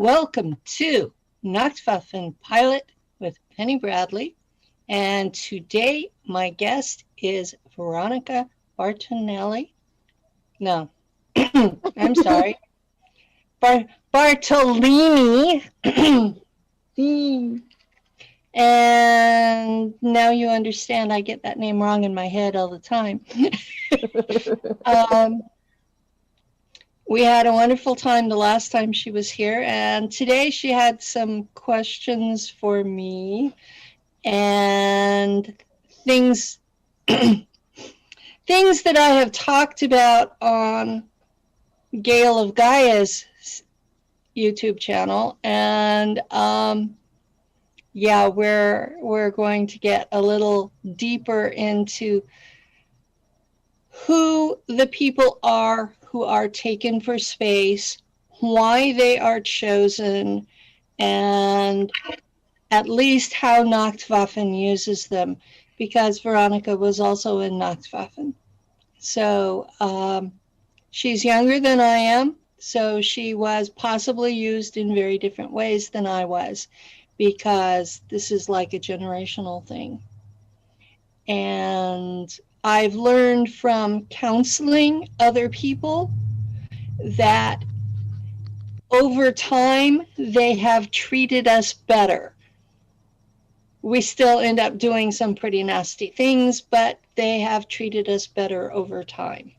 Welcome to Nacht Waffen Pilot with Penny Bradley. And today my guest is Veronica Bartolini. No, I'm sorry. Bartolini. And now you understand I get that name wrong in my head all the time. We had a wonderful time the last time she was here, and today she had some questions for me and things things that I have talked about on Gale of Gaia's YouTube channel, and yeah, we're going to get a little deeper into who the people are who are taken for space, why they are chosen, and at least how Nacht Waffen uses them, because Veronica was also in Nacht Waffen. So she's younger than I am, so she was possibly used in very different ways than I was, because this is like a generational thing. And I've learned from counseling other people that over time they have treated us better. We still end up doing some pretty nasty things, but they have treated us better over time.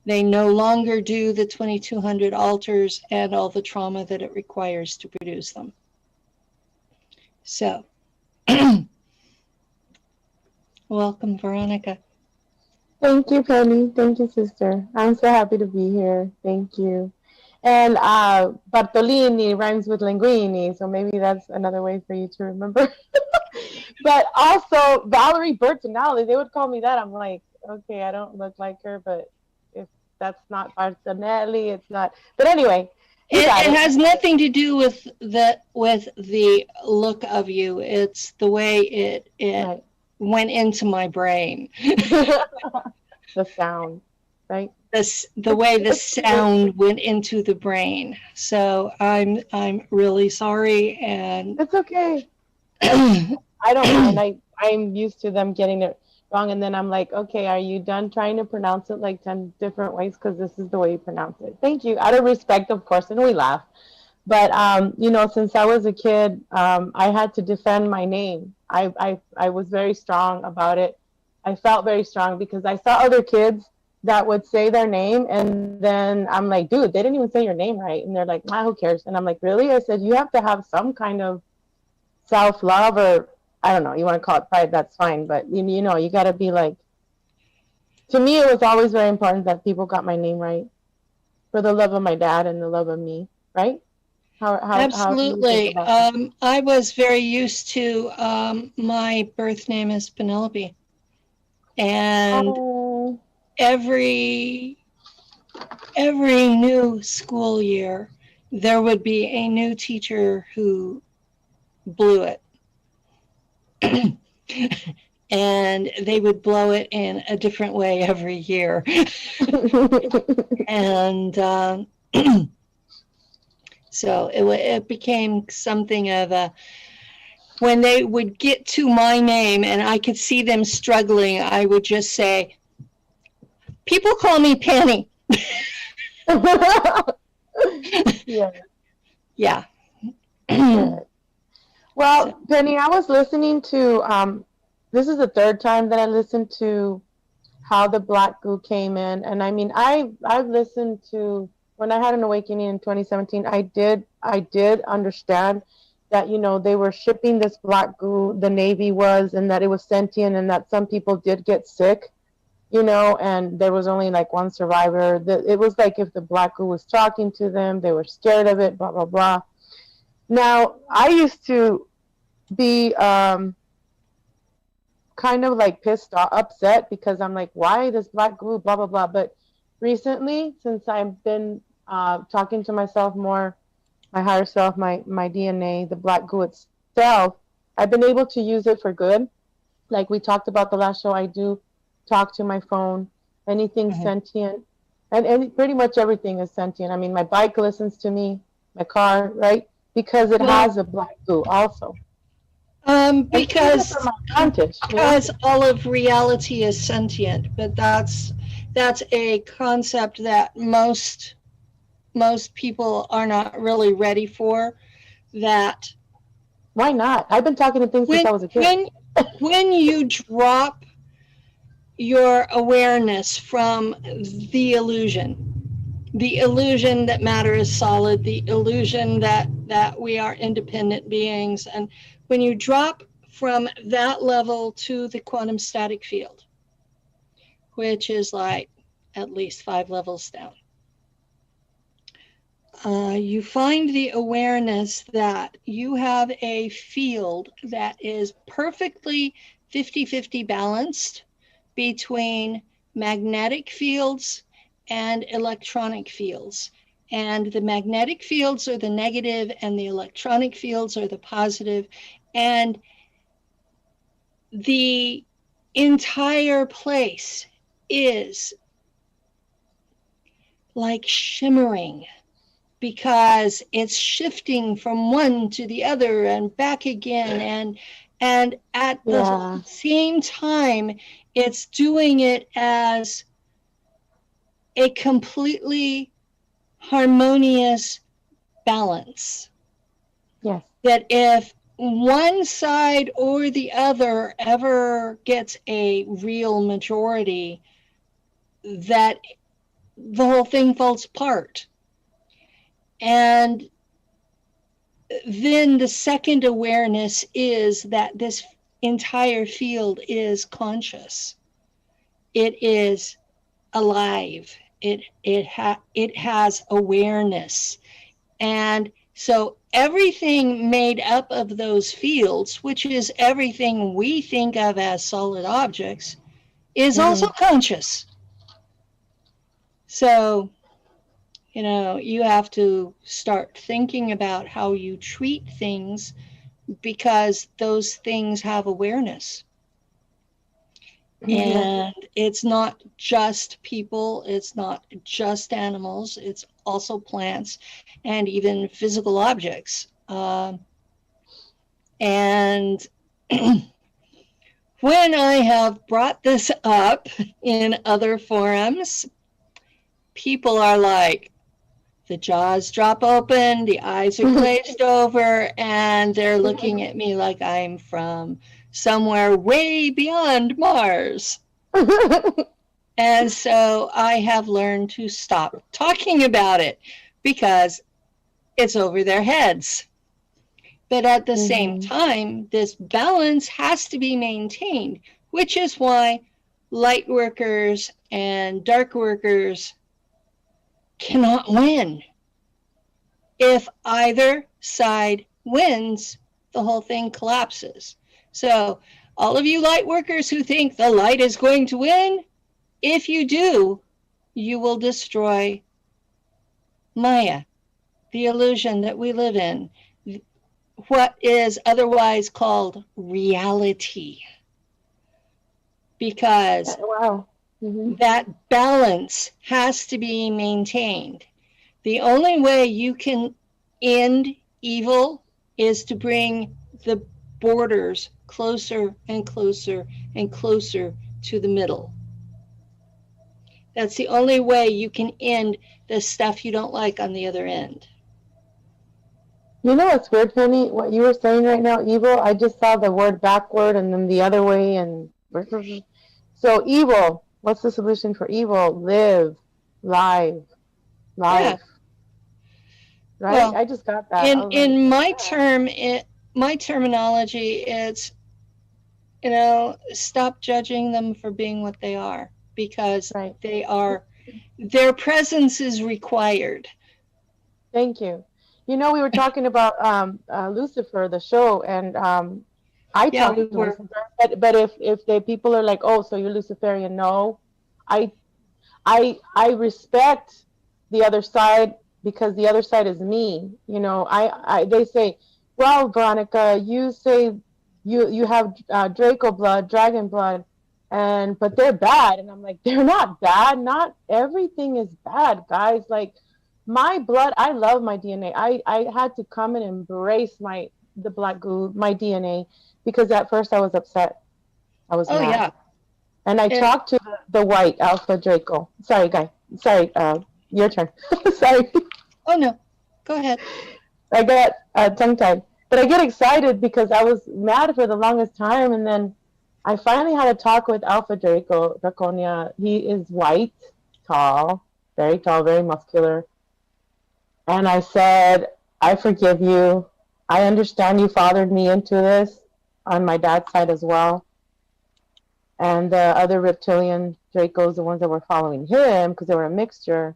They no longer do the 2200 altars and all the trauma that it requires to produce them. So, welcome, Veronica. Thank you, Penny. Thank you, sister. I'm so happy to be here. Thank you. And Bartolini rhymes with linguini, so maybe that's another way for you to remember. But also, Valerie Bertinelli, they would call me that. I'm like, okay, I don't look like her, but if that's not Bartinelli, it's not. But anyway. It has nothing to do with the look of you. It's the way it right. Went into my brain. The sound, right? The way the sound went into the brain. So I'm really sorry, and it's okay. I don't mind. I'm used to them getting it wrong, and then I'm like, okay, are you done trying to pronounce it like 10 different ways? Because this is the way you pronounce it. Thank you. Out of respect, of course, and we laugh. But you know, since I was a kid, I had to defend my name. I was very strong about it. I felt very strong because I saw other kids that would say their name, and then I'm like, dude, they didn't even say your name right. And they're like, who cares? And I'm like, really? I said, you have to have some kind of self-love, or I don't know, you want to call it pride, that's fine. But you know, you got to be like, to me, it was always very important that people got my name right for the love of my dad and the love of me, right? Absolutely. I was very used to my birth name is Penelope, and every new school year there would be a new teacher who blew it. And they would blow it in a different way every year. And so it became something of a, when they would get to my name and I could see them struggling, I would just say, people call me Penny. Yeah. Yeah. Well, Penny, I was listening to, this is the third time that I listened to how the black goo came in. And I mean, I've listened to, when I had an awakening in 2017, I did understand that, you know, they were shipping this black goo, the Navy was, and that it was sentient, and that some people did get sick, you know, and there was only like one survivor. It was like if the black goo was talking to them, they were scared of it, blah, blah, blah. Now, I used to be kind of like pissed off, upset, because I'm like, why this black goo, blah, blah, blah. But recently, since I've been talking to myself more, my higher self, my DNA, the black goo itself, I've been able to use it for good. Like we talked about the last show, I do talk to my phone, anything sentient, and pretty much everything is sentient. I mean, my bike listens to me. my car, right? Because it Well, has a black goo also. And even because for my advantage, you know? because all of reality is sentient, but that's a concept that most people are not really ready for. That Why not? I've been talking to things since when I was a kid. when when you drop your awareness from the illusion that matter is solid, the illusion that we are independent beings, and when you drop from that level to the quantum static field, which is like at least 5 levels down, you find the awareness that you have a field that is perfectly 50-50 balanced between magnetic fields and electronic fields. And the magnetic fields are the negative and the electronic fields are the positive. And the entire place is like shimmering because it's shifting from one to the other and back again, and at the same time it's doing it as a completely harmonious balance. Yes. That if one side or the other ever gets a real majority, that the whole thing falls apart. And then the second awareness is that this entire field is conscious. It is alive. It has awareness. And so everything made up of those fields, which is everything we think of as solid objects, is also conscious. So, you know, you have to start thinking about how you treat things because those things have awareness. And it's not just people, it's not just animals, it's also plants and even physical objects. And when I have brought this up in other forums, people are like, the jaws drop open, the eyes are glazed over, and they're looking at me like I'm from somewhere way beyond Mars. And so I have learned to stop talking about it because it's over their heads. But at the same time, this balance has to be maintained, which is why light workers and dark workers cannot win. If either side wins, the whole thing collapses. So all of you light workers who think the light is going to win, if you do, you will destroy Maya, the illusion that we live in, what is otherwise called reality. Because that balance has to be maintained. The only way you can end evil is to bring the borders closer and closer and closer to the middle. That's the only way you can end the stuff you don't like on the other end. You know what's weird, Penny? What you were saying right now, evil, I just saw the word backward and then the other way. And so evil, what's the solution for evil? Live, live, life. Yeah. Right? Well, I just got that. In my terminology, it's, you know, stop judging them for being what they are, because they are, their presence is required. Thank you. You know, we were talking about Lucifer, the show, and I talked to Lucifer, but if the people are like, oh, so you're Luciferian, no, I respect the other side because the other side is me. You know, they say, well, Veronica, you say you have Draco blood, dragon blood, but they're bad, and I'm like, they're not bad. Not everything is bad, guys. Like, my blood, I love my DNA. I had to come and embrace the black goo, my DNA, because at first I was upset. I was Oh mad. yeah. And I It, talked to the white Alpha Draco. Sorry, guy. Sorry, your turn. Sorry. oh no, go ahead. I got tongue-tied. But I get excited because I was mad for the longest time. And then I finally had a talk with Alpha Draco, Draconia. He is white, tall, very muscular. And I said, I forgive you. I understand you fathered me into this on my dad's side as well. And the other reptilian Dracos, the ones that were following him, because they were a mixture,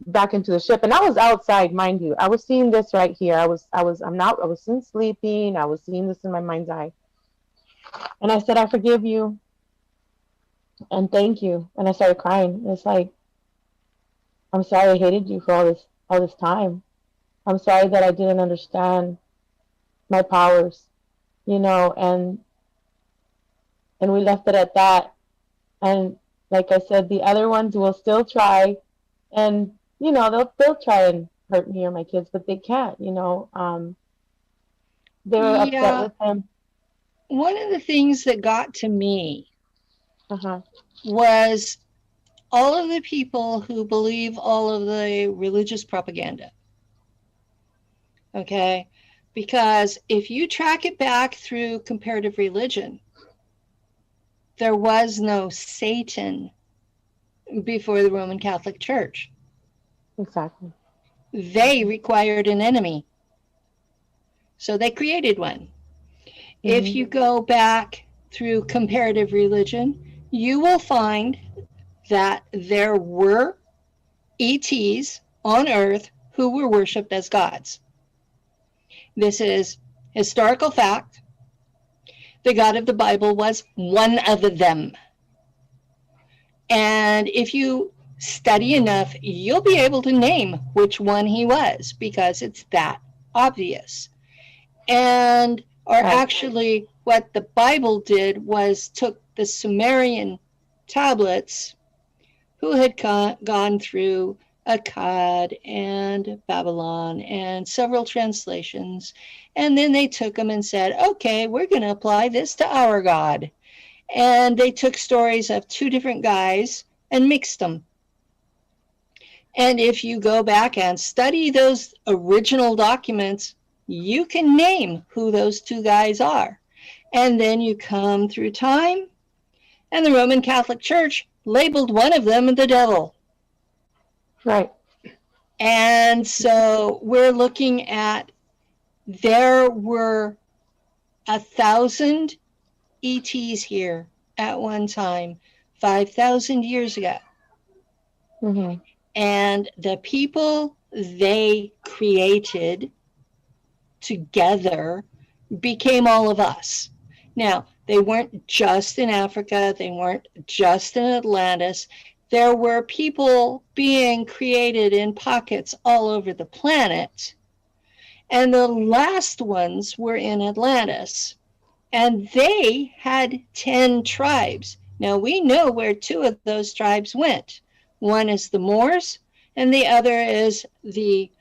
back into the ship. And I was outside, mind you. I was seeing this right here. I was sleeping. I was seeing this in my mind's eye. And I said, I forgive you and thank you. And I started crying. It's like, I'm sorry I hated you for all this time. I'm sorry that I didn't understand my powers, and we left it at that. And like I said, the other ones will still try, and they'll try and hurt me or my kids, but they can't. They were upset Yeah. with him. One of the things that got to me Uh-huh. was all of the people who believe all of the religious propaganda. Okay? Because if you track it back through comparative religion, there was no Satan before the Roman Catholic Church. Exactly. They required an enemy. So they created one. If you go back through comparative religion, you will find that there were ETs on Earth who were worshipped as gods. This is historical fact. The God of the Bible was one of them. And if you study enough, you'll be able to name which one he was, because it's that obvious. And actually what the Bible did was took the Sumerian tablets, who had gone through Akkad and Babylon and several translations, and then they took them and said, okay, we're going to apply this to our God. And they took stories of two different guys and mixed them. And if you go back and study those original documents, you can name who those two guys are. And then you come through time, and the Roman Catholic Church labeled one of them the devil. Right. And so we're looking at, there were 1,000 ETs here at one time, 5,000 years ago. Mm-hmm. And the people they created together became all of us. Now, they weren't just in Africa, they weren't just in Atlantis. There were people being created in pockets all over the planet. And the last ones were in Atlantis. And they had 10 tribes. Now, we know where 2 of those tribes went. One is the Moors, and the other is the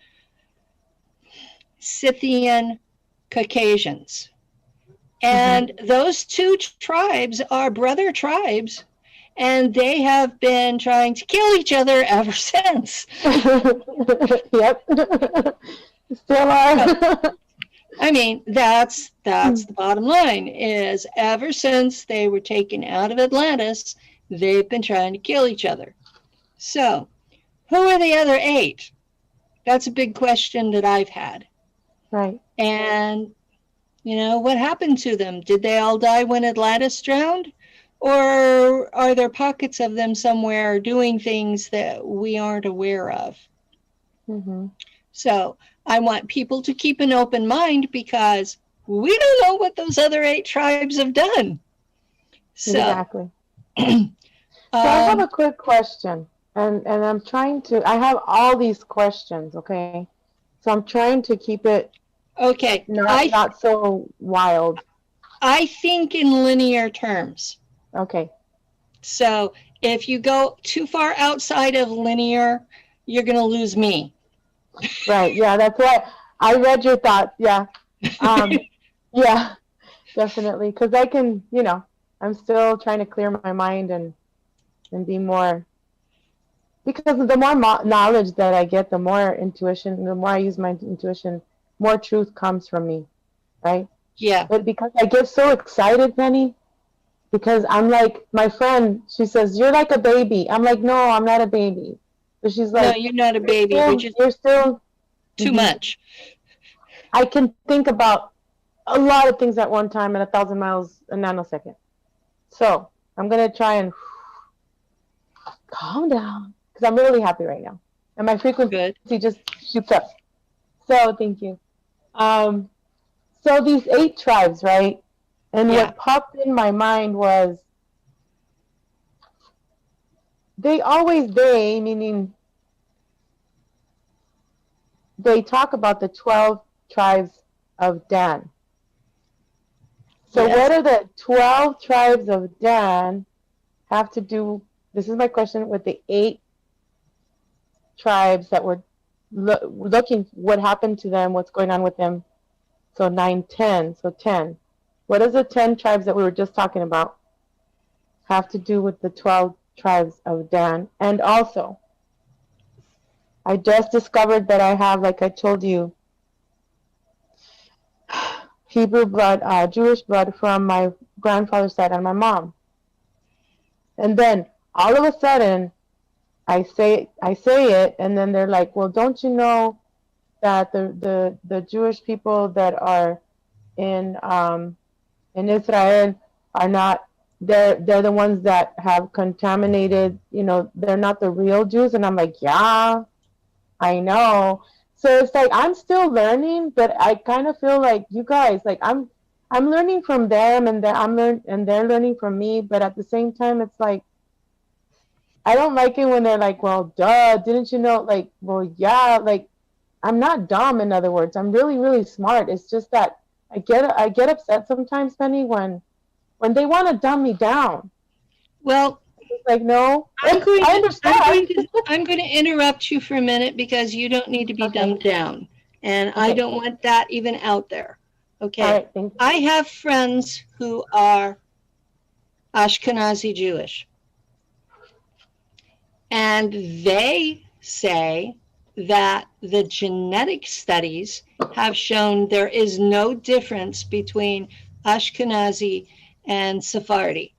Scythian Caucasians. And those 2 tribes are brother tribes, and they have been trying to kill each other ever since. Yep. Still are. I mean, that's the bottom line, is ever since they were taken out of Atlantis, they've been trying to kill each other. So, who are the other 8? That's a big question that I've had. Right. And, what happened to them? Did they all die when Atlantis drowned? Or are there pockets of them somewhere doing things that we aren't aware of? Mm-hmm. So I want people to keep an open mind, because we don't know what those other 8 tribes have done. So, exactly. So I have a quick question, and I'm trying to, I have all these questions, okay? So I'm trying to keep it not so wild. I think in linear terms. Okay. So if you go too far outside of linear, you're going to lose me. Right. Yeah, that's why I read your thoughts. Yeah. Yeah, definitely. Because I can, I'm still trying to clear my mind and be more. Because the more knowledge that I get, the more intuition, the more I use my intuition, more truth comes from me. Right. Yeah. But because I get so excited, Penny, because I'm like, my friend, she says, "You're like a baby." I'm like, "No, I'm not a baby." But she's No, like, you're not a baby. You're just you're still too much. I can think about a lot of things at one time at 1,000 miles a nanosecond. So I'm going to try and calm down because I'm really happy right now. And my frequency Good. just shoots up. So thank you. So these 8 tribes, right? And Yeah. what popped in my mind was meaning they talk about the 12 tribes of Dan. So Yes. what are the 12 tribes of Dan have to do, this is my question, with the 8 tribes that were looking what happened to them, what's going on with them. So 9, 10, so 10. What does the 10 tribes that we were just talking about have to do with the 12 tribes of Dan? And also, I just discovered that I have, like I told you, Hebrew blood, Jewish blood from my grandfather's side on my mom. And then all of a sudden, I say it, and then they're like, "Well, don't you know that the Jewish people that are in Israel are not, they're the ones that have contaminated, they're not the real Jews." And I'm like, "Yeah, I know." So it's like I'm still learning, but I kind of feel like you guys, like I'm learning from them, and they're learning from me, but at the same time, it's like I don't like it when they're like, "Well, duh, didn't you know?" Like, well, yeah, like I'm not dumb. In other words, I'm really, really smart. It's just that I get upset sometimes, Penny, when they want to dumb me down. Well, It's like, no, I'm going I to, understand. I'm going to interrupt you for a minute because you don't need to be Okay. dumbed down. And I Okay. don't want that even out there. Okay. All right, thank you. I have friends who are Ashkenazi Jewish. And they say that the genetic studies have shown there is no difference between Ashkenazi and Sephardi.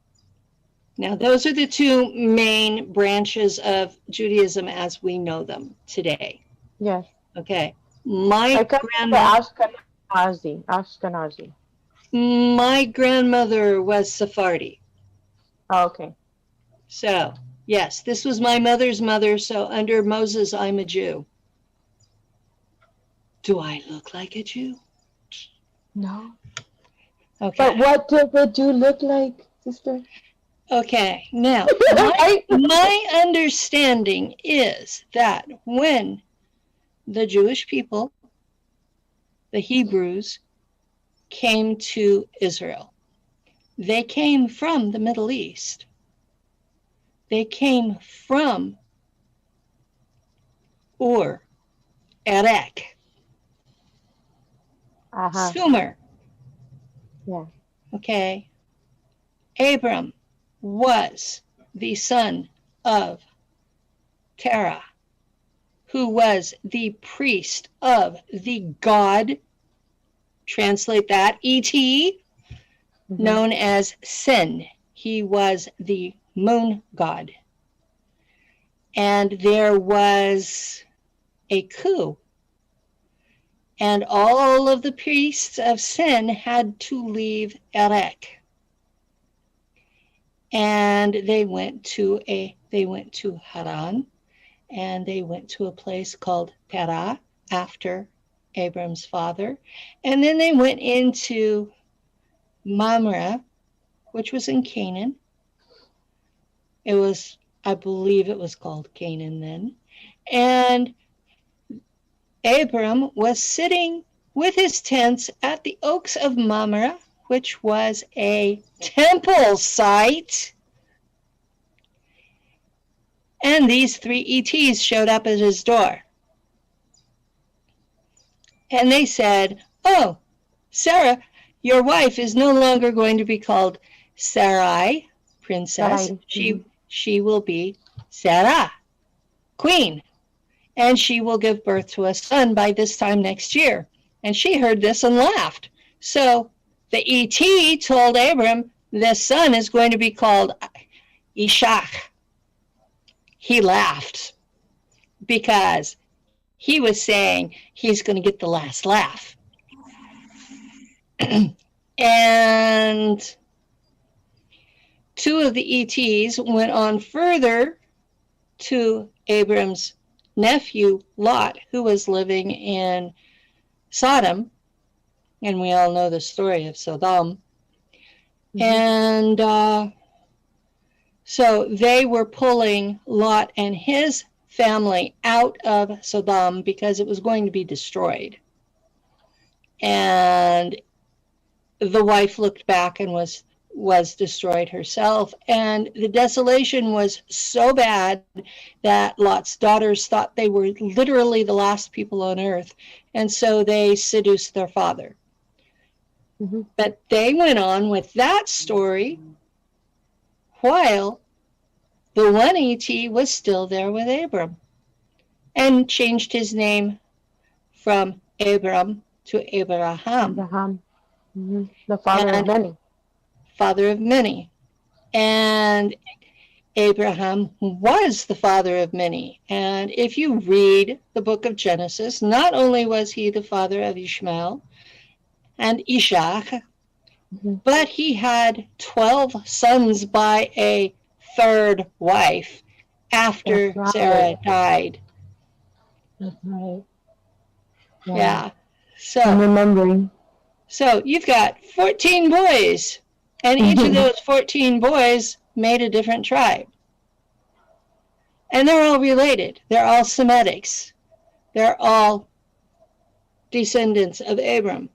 Now, those are the 2 main branches of Judaism as we know them today. Yes. Okay. My Ashkenazi. My grandmother was Sephardi. Oh, okay. So, yes, this was my mother's mother. So under Moses, I'm a Jew. Do I look like a Jew? No. Okay. But what does a Jew look like, sister? Okay. Now, my understanding is that when the Jewish people, the Hebrews, came to Israel, they came from the Middle East. They came from Ur, Erech, Sumer. Yeah. Okay. Abram was the son of Terah, who was the priest of the god, translate that, E.T., known as Sin. He was the moon god. And there was a coup. And all of the priests of Sin had to leave Erech. And they went to Haran, and they went to a place called Terah after Abram's father. And then they went into Mamre, which was in Canaan. I believe it was called Canaan then. And Abram was sitting with his tents at the Oaks of Mamre, which was a temple site. And these 3 ETs showed up at his door. And they said, oh, Sarah, your wife is no longer going to be called Sarai, princess. Sarai. She will be Sarah, queen. And she will give birth to a son by this time next year. And she heard this and laughed. So the ET told Abram, this son is going to be called Ishach. He laughed because he was saying he's going to get the last laugh. And 2 of the ETs went on further to Abram's nephew, Lot, who was living in Sodom. And we all know the story of Sodom. And so they were pulling Lot and his family out of Sodom because it was going to be destroyed. And the wife looked back and was destroyed herself. And the desolation was so bad that Lot's daughters thought they were literally the last people on earth. And so they seduced their father. But they went on with that story while the one ET was still there with Abram and changed his name from Abram to Abraham. The father of many. Father of many. And Abraham was the father of many. And if you read the book of Genesis, not only was he the father of Ishmael and Ishach, but he had 12 sons by a 3rd wife after Sarah died. That's right. Yeah. So I'm remembering. So you've got 14 boys, and each of those 14 boys made a different tribe. And they're all related. They're all Semitics. They're all descendants of Abram.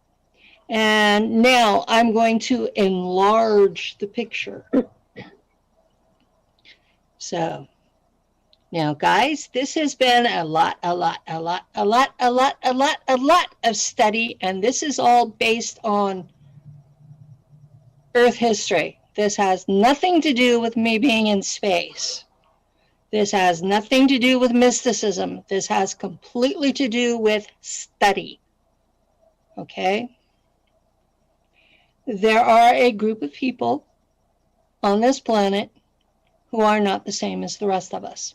And now I'm going to enlarge the picture. So now, guys, this has been a lot of study, and this is all based on Earth history. This has nothing to do with me being in space. This has nothing to do with mysticism. This has completely to do with study. Okay? There are a group of people on this planet who are not the same as the rest of us.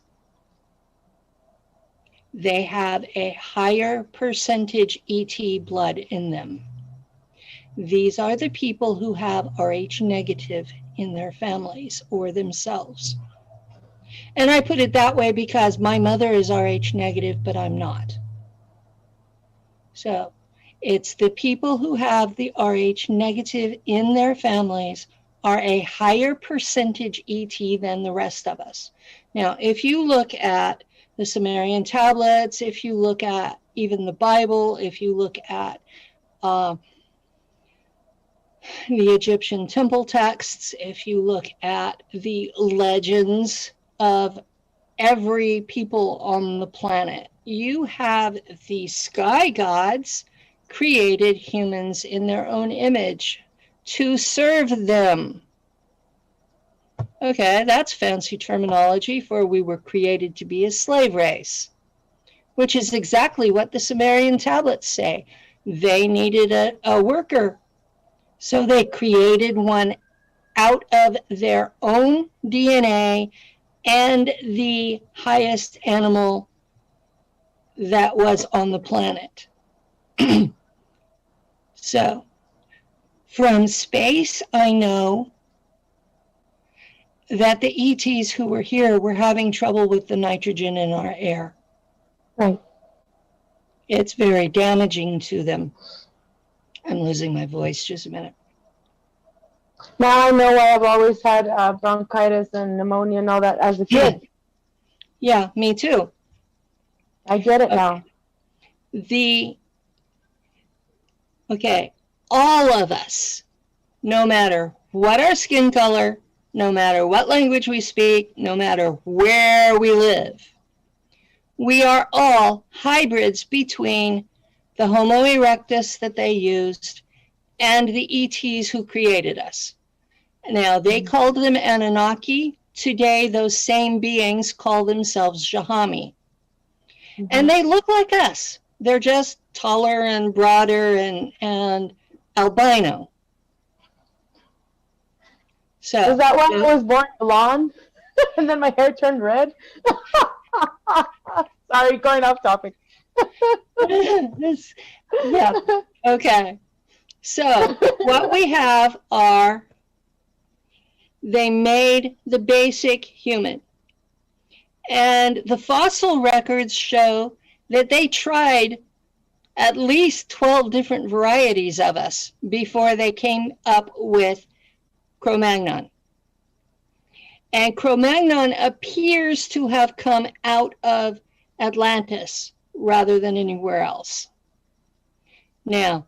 They have a higher percentage ET blood in them. These are the people who have Rh negative in their families or themselves. And I put it that way because my mother is Rh negative, but I'm not. So it's the people who have the Rh negative in their families are a higher percentage ET than the rest of us. Now, if you look at the Sumerian tablets, if you look at even the Bible, if you look at the Egyptian temple texts, if you look at the legends of every people on the planet, you have the sky gods created humans in their own image to serve them. Okay, that's fancy terminology for we were created to be a slave race, which is exactly what the Sumerian tablets say. They needed a worker, so they created one out of their own DNA and the highest animal that was on the planet. So, from space, I know that the ETs who were here were having trouble with the nitrogen in our air. Right. It's very damaging to them. I'm losing my voice, just a minute. Now I know why I've always had bronchitis and pneumonia and all that as a kid. Yeah, me too. I get it now. Okay, all of us, no matter what our skin color, no matter what language we speak, no matter where we live. We are all hybrids between the Homo erectus that they used and the ETs who created us. Now, they called them Anunnaki. Today, those same beings call themselves Jahami. And they look like us. They're just taller and broader and albino. So, is that why I was born blonde and then my hair turned red? Sorry, going off topic. Yeah, okay. So what we have are, they made the basic human. And the fossil records show that they tried at least 12 different varieties of us before they came up with Cro-Magnon. And Cro-Magnon appears to have come out of Atlantis rather than anywhere else. Now,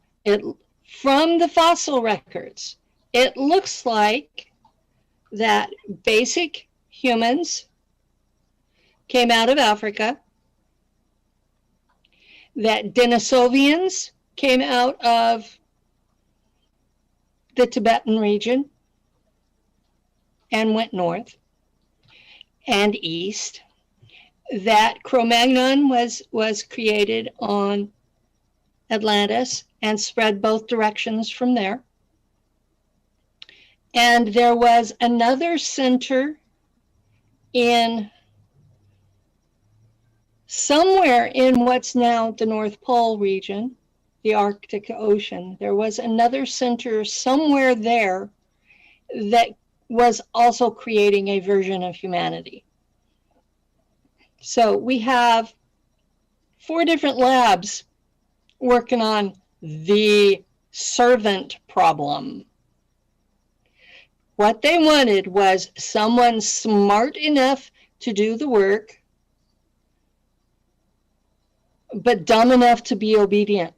from the fossil records, it looks like that basic humans came out of Africa, that Denisovians came out of the Tibetan region and went north and east, that Cro-Magnon was created on Atlantis and spread both directions from there. And there was another center in somewhere in what's now the North Pole region, the Arctic Ocean. There was another center somewhere there that was also creating a version of humanity. So we have 4 different labs working on the servant problem. What they wanted was someone smart enough to do the work, but dumb enough to be obedient.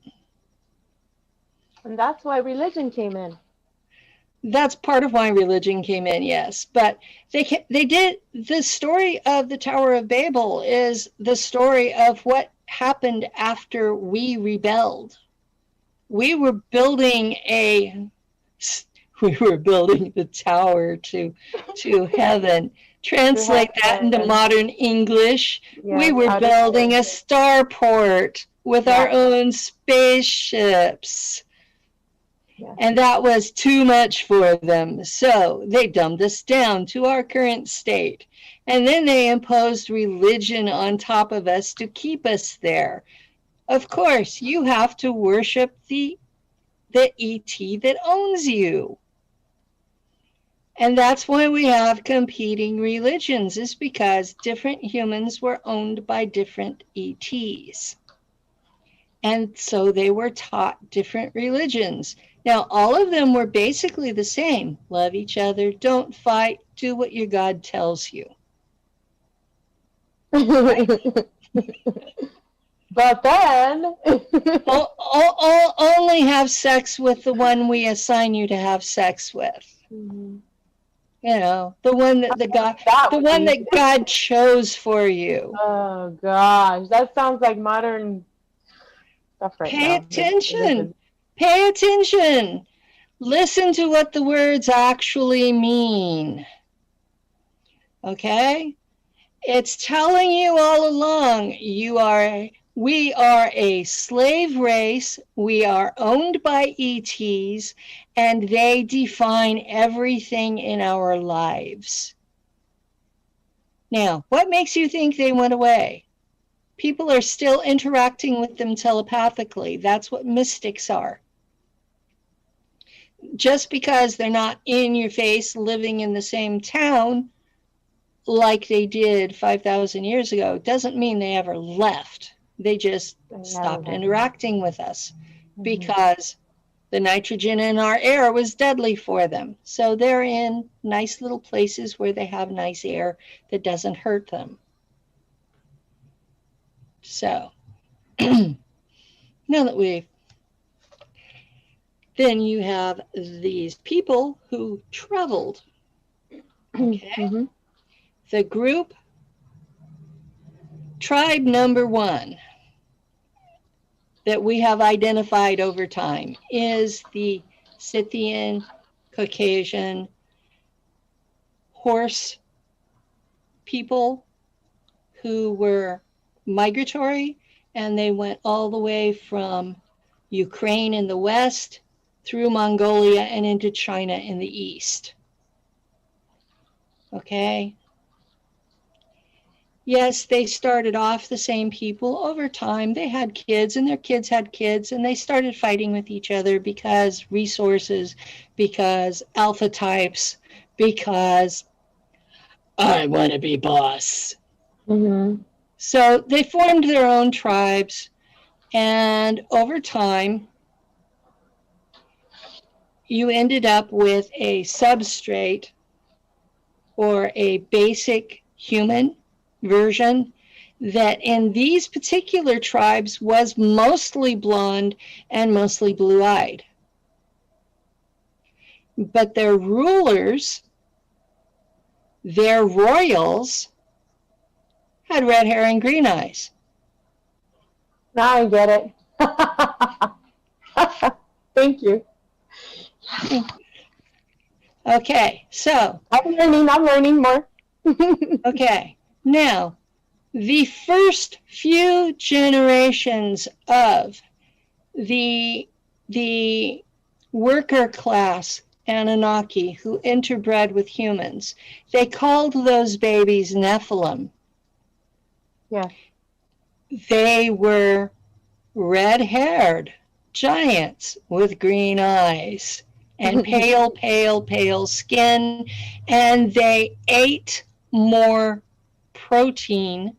And that's why religion came in. That's part of why religion came in, yes. But they did, the story of the Tower of Babel is the story of what happened after we rebelled. We were building the tower to heaven. Translate that into modern English. Yes, we were building a starport with our own spaceships. Yeah. And that was too much for them. So they dumbed us down to our current state. And then they imposed religion on top of us to keep us there. Of course, you have to worship the ET that owns you. And that's why we have competing religions, is because different humans were owned by different ETs. And so they were taught different religions. Now, all of them were basically the same. Love each other, don't fight, do what your God tells you. Right? But then... only have sex with the one we assign you to have sex with. Mm-hmm. You know, the one that God chose for you. Oh gosh, that sounds like modern stuff right now. Pay attention. Pay attention. Listen to what the words actually mean. Okay? It's telling you all along, we are a slave race, we are owned by ETs, and they define everything in our lives. Now, what makes you think they went away? People are still interacting with them telepathically. That's what mystics are. Just because they're not in your face living in the same town like they did 5,000 years ago doesn't mean they ever left. They just stopped interacting with us because the nitrogen in our air was deadly for them. So they're in nice little places where they have nice air that doesn't hurt them. So now that then you have these people who traveled Okay. Mm-hmm. The group, tribe number one that we have identified over time is the Scythian, Caucasian, horse people who were migratory, and they went all the way from Ukraine in the west through Mongolia and into China in the east. Okay. Yes, they started off the same people. Over time, they had kids, and their kids had kids, and they started fighting with each other because resources, because alpha types, because I want to be boss. Mm-hmm. So they formed their own tribes, and over time, you ended up with a substrate or a basic human version that in these particular tribes was mostly blonde and mostly blue-eyed. But their rulers, their royals, had red hair and green eyes. Now I get it. Thank you. Okay, so. I'm learning more. Okay, now, the first few generations of the worker class Anunnaki who interbred with humans, they called those babies Nephilim. Yeah. They were red-haired giants with green eyes and pale skin, and they ate more protein,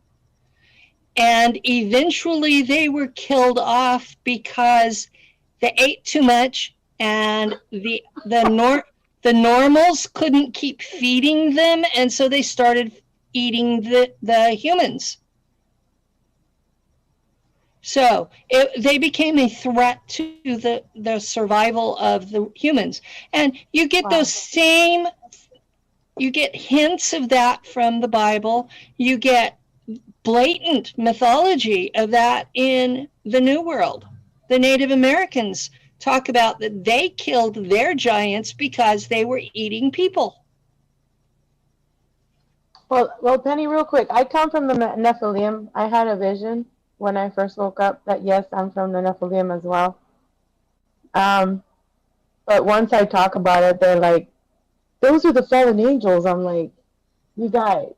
and eventually they were killed off because they ate too much, and the normals couldn't keep feeding them, and so they started eating the humans. So they became a threat to the survival of the humans. And you get those same, you get hints of that from the Bible. You get blatant mythology of that in the New World. The Native Americans talk about that they killed their giants because they were eating people. Well, Penny, real quick. I come from the Nephilim. I had a vision when I first woke up that yes, I'm from the Nephilim as well. But once I talk about it, they're like, those are the fallen angels. I'm like, you guys,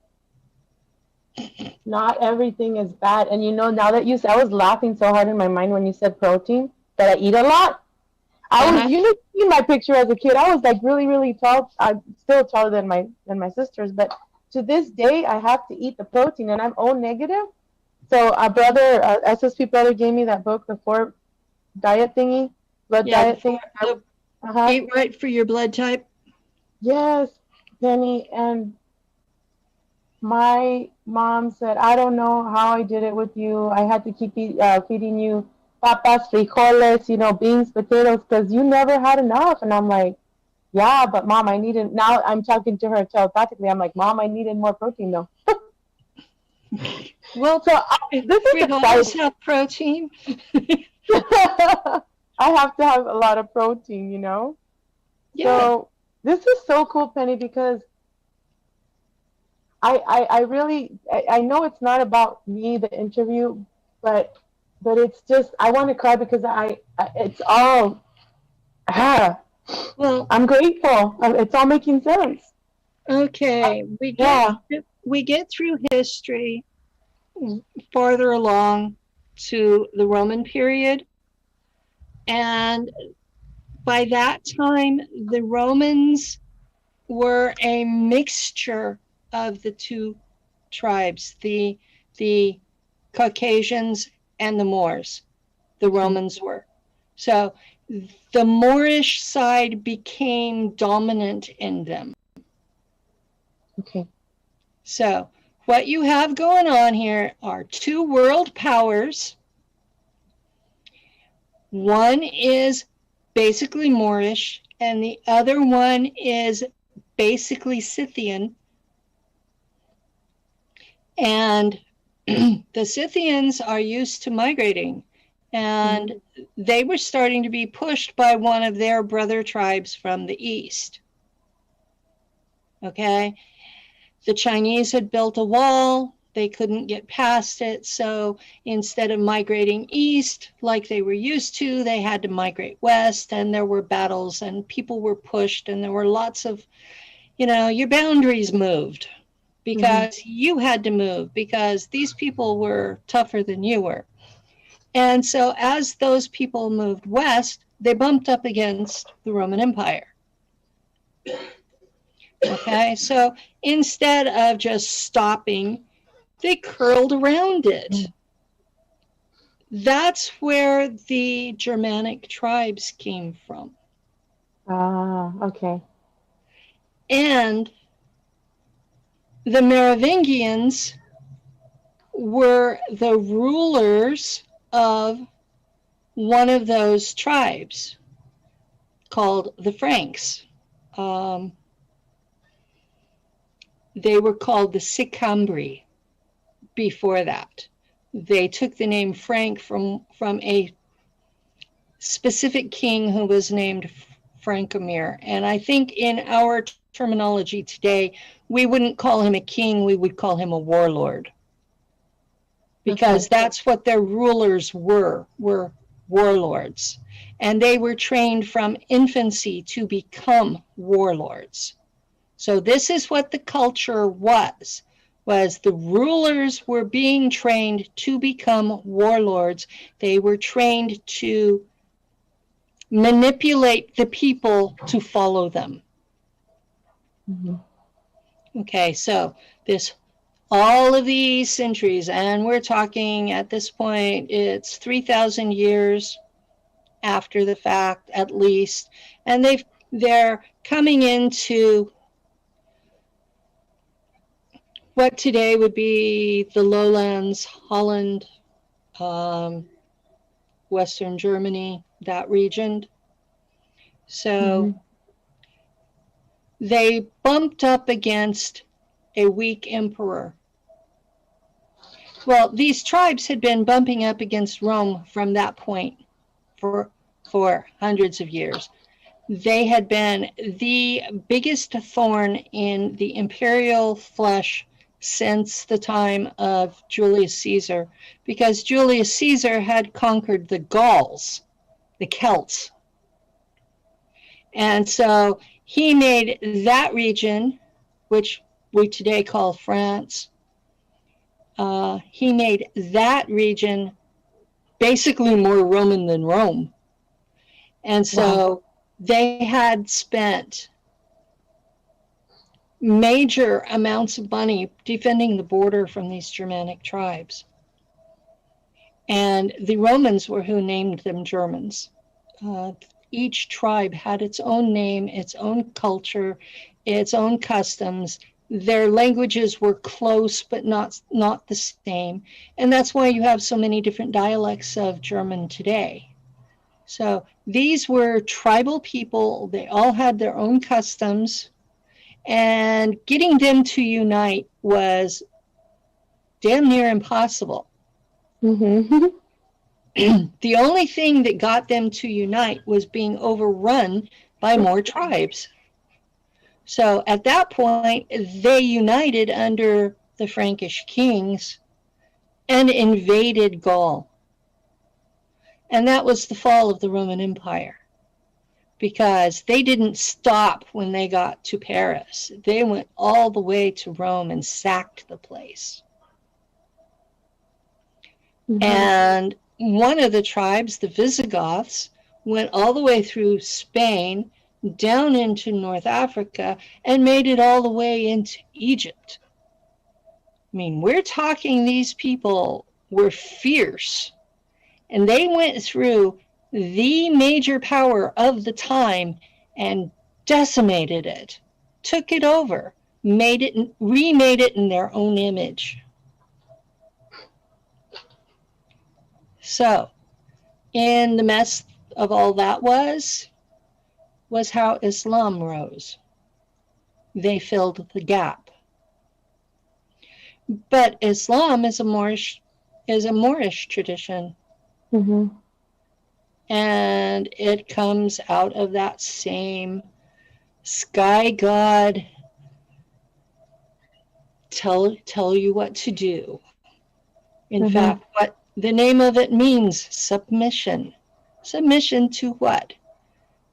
not everything is bad. And you know, now that you said, I was laughing so hard in my mind when you said protein, that I eat a lot. You know, see my picture as a kid. I was like really, really tall. I'm still taller than my sisters, but to this day, I have to eat the protein, and I'm O negative. So a brother, SSP brother, gave me that book, the 4 diet thingy, blood diet thing. Eat right for your blood type. Yes, Penny, and my mom said, I don't know how I did it with you. I had to keep feeding you papas, frijoles, you know, beans, potatoes, because you never had enough. And I'm like, yeah, but Mom, I needed, now I'm talking to her telepathically. I'm like, Mom, I needed more protein though. Well, so this is exciting. Have protein. I have to have a lot of protein, you know? Yeah. So this is so cool, Penny, because I really, I know it's not about me, the interview, but it's just, I want to cry because it's all, well, I'm grateful. It's all making sense. Okay. We get through history farther along to the Roman period. And by that time, the Romans were a mixture of the two tribes, the Caucasians and the Moors. The Romans were. So the Moorish side became dominant in them. Okay. So what you have going on here are 2 world powers. One is basically Moorish, and the other one is basically Scythian. And the Scythians are used to migrating, and they were starting to be pushed by one of their brother tribes from the east. Okay, the Chinese had built a wall, they couldn't get past it, so instead of migrating east like they were used to, they had to migrate west, and there were battles and people were pushed, and there were lots of, your boundaries moved because you had to move because these people were tougher than you were. And so as those people moved west, they bumped up against the Roman Empire. Okay, so instead of just stopping, they curled around it. That's where the Germanic tribes came from. Ah, okay. And the Merovingians were the rulers of one of those tribes called the Franks. They were called the Sicambri before that. They took the name Frank from a specific king who was named Francomir. And I think in our terminology today, we wouldn't call him a king, we would call him a warlord. Because that's what their rulers were warlords. And they were trained from infancy to become warlords. So this is what the culture was the rulers were being trained to become warlords. They were trained to manipulate the people to follow them. Okay, so all of these centuries, and we're talking at this point, it's 3,000 years after the fact, at least, and they're coming into what today would be the lowlands, Holland, Western Germany, that region. So they bumped up against a weak emperor. Well, these tribes had been bumping up against Rome from that point for hundreds of years. They had been the biggest thorn in the imperial flesh since the time of Julius Caesar, because Julius Caesar had conquered the Gauls, the Celts. And so he made that region, which we today call France, he made that region basically more Roman than Rome. And so they had spent major amounts of money defending the border from these Germanic tribes. And the Romans were who named them Germans. Each tribe had its own name, its own culture, its own customs. Their languages were close, but not the same. And that's why you have so many different dialects of German today. So these were tribal people. They all had their own customs. And getting them to unite was damn near impossible. The only thing that got them to unite was being overrun by more tribes. So at that point, they united under the Frankish kings and invaded Gaul. And that was the fall of the Roman Empire, because they didn't stop when they got to Paris. They went all the way to Rome and sacked the place. And one of the tribes, the Visigoths, went all the way through Spain, down into North Africa, and made it all the way into Egypt. I mean, we're talking these people were fierce, and they went through the major power of the time and decimated it, took it over, remade it in their own image. So, in the mess of all that was how Islam rose. they filled the gap. But Islam is a Moorish tradition. Mm-hmm. And it comes out of that same sky god tell you what to do. In fact, what the name of it means, submission. Submission to what?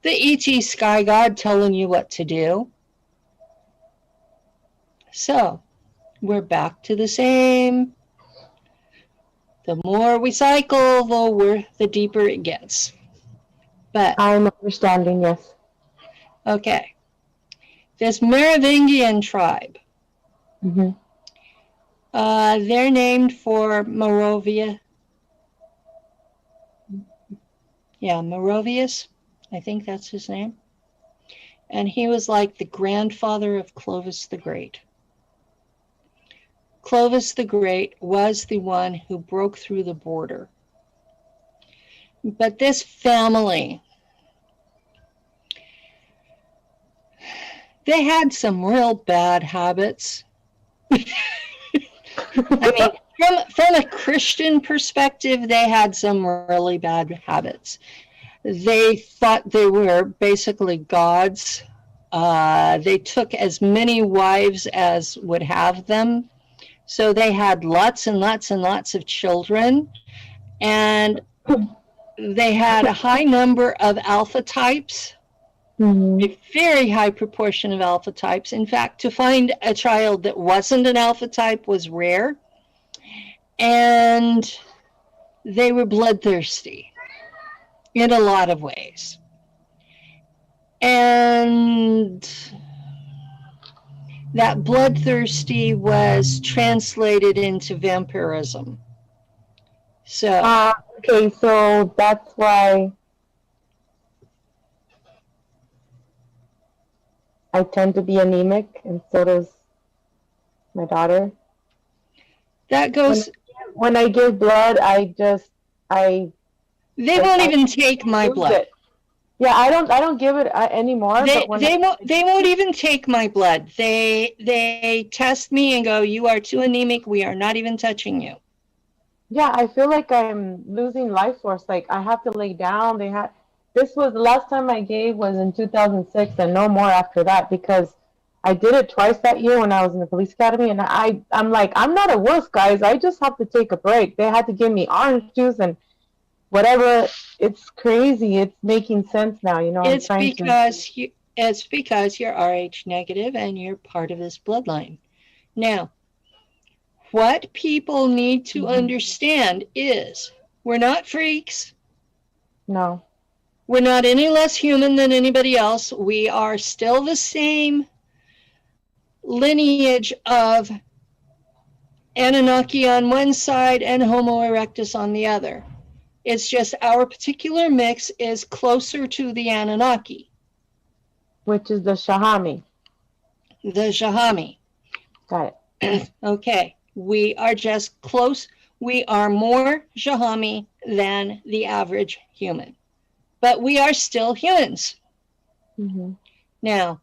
The ET sky god telling you what to do. So we're back to the same. The more we cycle, the deeper it gets. But I'm understanding, yes. okay, this Merovingian tribe. Mm-hmm. They're named for Moravia. Yeah, Moravius. I think that's his name. And he was like the grandfather of Clovis the Great. Clovis the Great was the one who broke through the border. But this family, they had some real bad habits. I mean, from a Christian perspective, they had some really bad habits. They thought they were basically gods. They took as many wives as would have them. So they had lots and lots and lots of children. And they had a high number of alpha types. A very high proportion of alpha types. In fact, to find a child that wasn't an alpha type was rare. And they were bloodthirsty in a lot of ways. And that bloodthirsty was translated into vampirism. So okay, so that's why I tend to be anemic, and so does my daughter. That goes. When I give blood, they won't even take my blood. It. Yeah, I don't give it anymore. They won't even take my blood. They test me and go, "You are too anemic. We are not even touching you." Yeah, I feel like I'm losing life force. Like I have to lay down. This was the last time I gave was in 2006, and no more after that, because I did it twice that year when I was in the police academy, and I'm like, I'm not a wuss, guys. I just have to take a break. They had to give me orange juice and whatever. It's crazy. It's making sense now, you know. It's because you're Rh negative and you're part of this bloodline. Now, what people need to understand is we're not freaks. No. We're not any less human than anybody else. We are still the same lineage of Anunnaki on one side and Homo erectus on the other. It's just our particular mix is closer to the Anunnaki. Which is the Shahami. The Shahami. Got it. Okay. We are just close. We are more Shahami than the average human. But we are still humans. Mm-hmm. Now,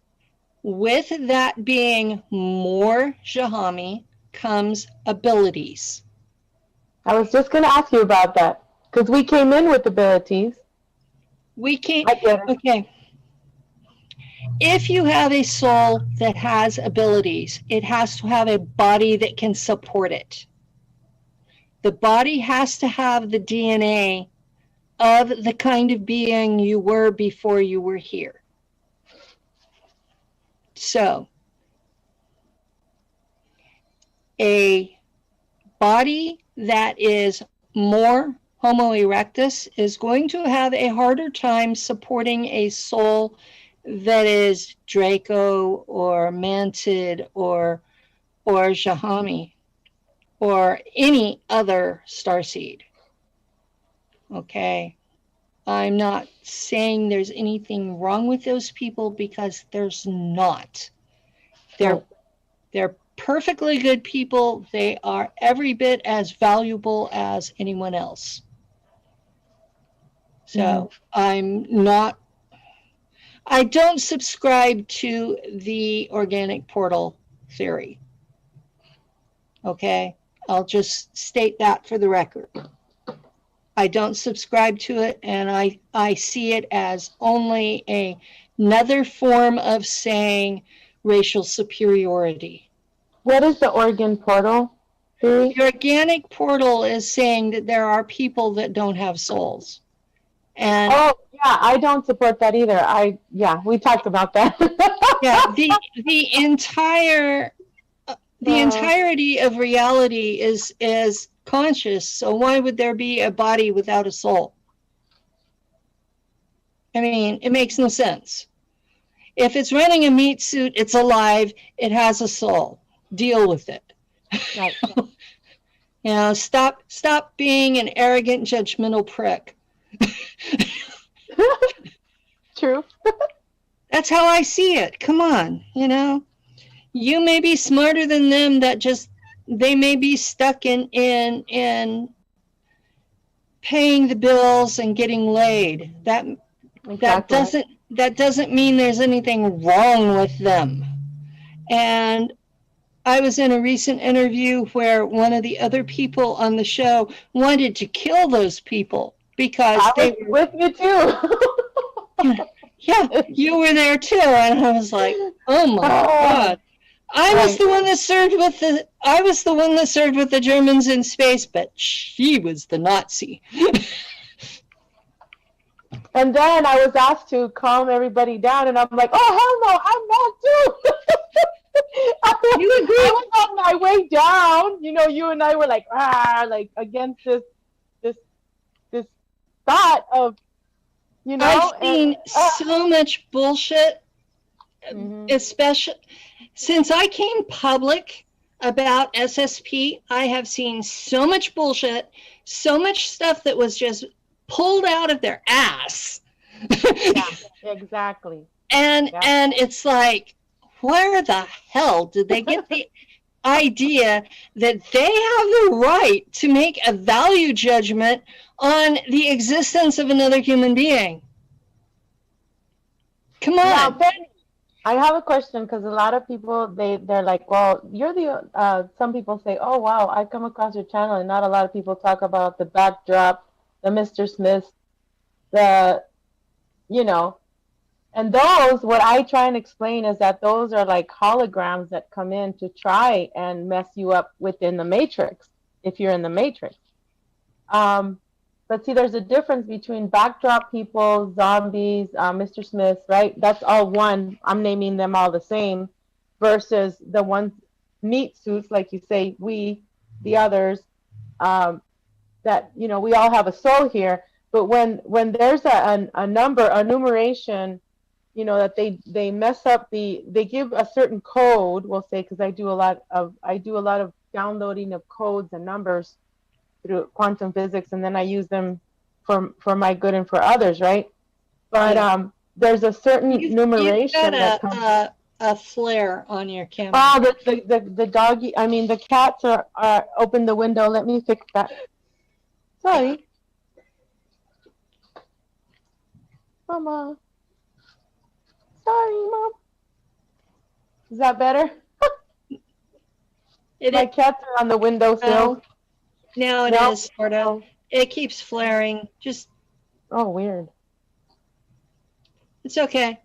with that being more Shahami comes abilities. I was just going to ask you about that, because we came in with abilities. We came, okay. If you have a soul that has abilities, it has to have a body that can support it. The body has to have the DNA of the kind of being you were before you were here. So, a body that is more Homo erectus is going to have a harder time supporting a soul that is Draco or Mantid or Shahami or any other starseed. Okay, I'm not saying there's anything wrong with those people, because there's not. They're perfectly good people. They are every bit as valuable as anyone else. So I I don't subscribe to the organic portal theory. Okay, I'll just state that for the record. I don't subscribe to it, and I see it as only another form of saying racial superiority. What is the organ portal theory? The organic portal is saying that there are people that don't have souls. And oh yeah, I don't support that either. We talked about that. yeah, the entirety of reality is conscious. So why would there be a body without a soul? I mean, it makes no sense. If it's running a meat suit, it's alive, it has a soul. Deal with it. Right. You know, stop being an arrogant, judgmental prick. True. That's how I see it. Come on, you know. You may be smarter than them, they may be stuck in paying the bills and getting laid. Exactly. That doesn't mean there's anything wrong with them. And I was in a recent interview where one of the other people on the show wanted to kill those people because they were with me too. Yeah, you were there too, and I was like, oh my God. I was the one that served with the Germans in space, but she was the Nazi. And then I was asked to calm everybody down, and I'm like, oh, hell no, I'm not too. I was on my way down. You know, you and I were like against this thought of, you know. I've seen so much bullshit, especially since I came public about SSP. I have seen so much bullshit, so much stuff that was just pulled out of their ass. Yeah, exactly. And it's like, where the hell did they get the idea that they have the right to make a value judgment on the existence of another human being? Come on. Now, Penny, I have a question, because a lot of people, they're like, well, you're some people say, oh, wow, I come across your channel, and not a lot of people talk about the backdrop, the Mr. Smiths, and those, what I try and explain is that those are like holograms that come in to try and mess you up within the matrix, if you're in the matrix. But see, there's a difference between backdrop people, zombies, Mr. Smiths, right? That's all one. I'm naming them all the same, versus the ones, meat suits, like you say, the others, that, you know, we all have a soul here. But when there's a number, a numeration, you know, that they mess up they give a certain code, we'll say, because I do a lot of downloading of codes and numbers through quantum physics, and then I use them for my good and for others, right? But there's a certain numeration. You've got a flare on your camera. Oh, the doggy, I mean, the cats are open the window. Let me fix that. Sorry. Mama. Sorry, Mom. Is that better? My cats are on the windowsill. Now it is, sort of. It keeps flaring. Oh, weird. It's okay.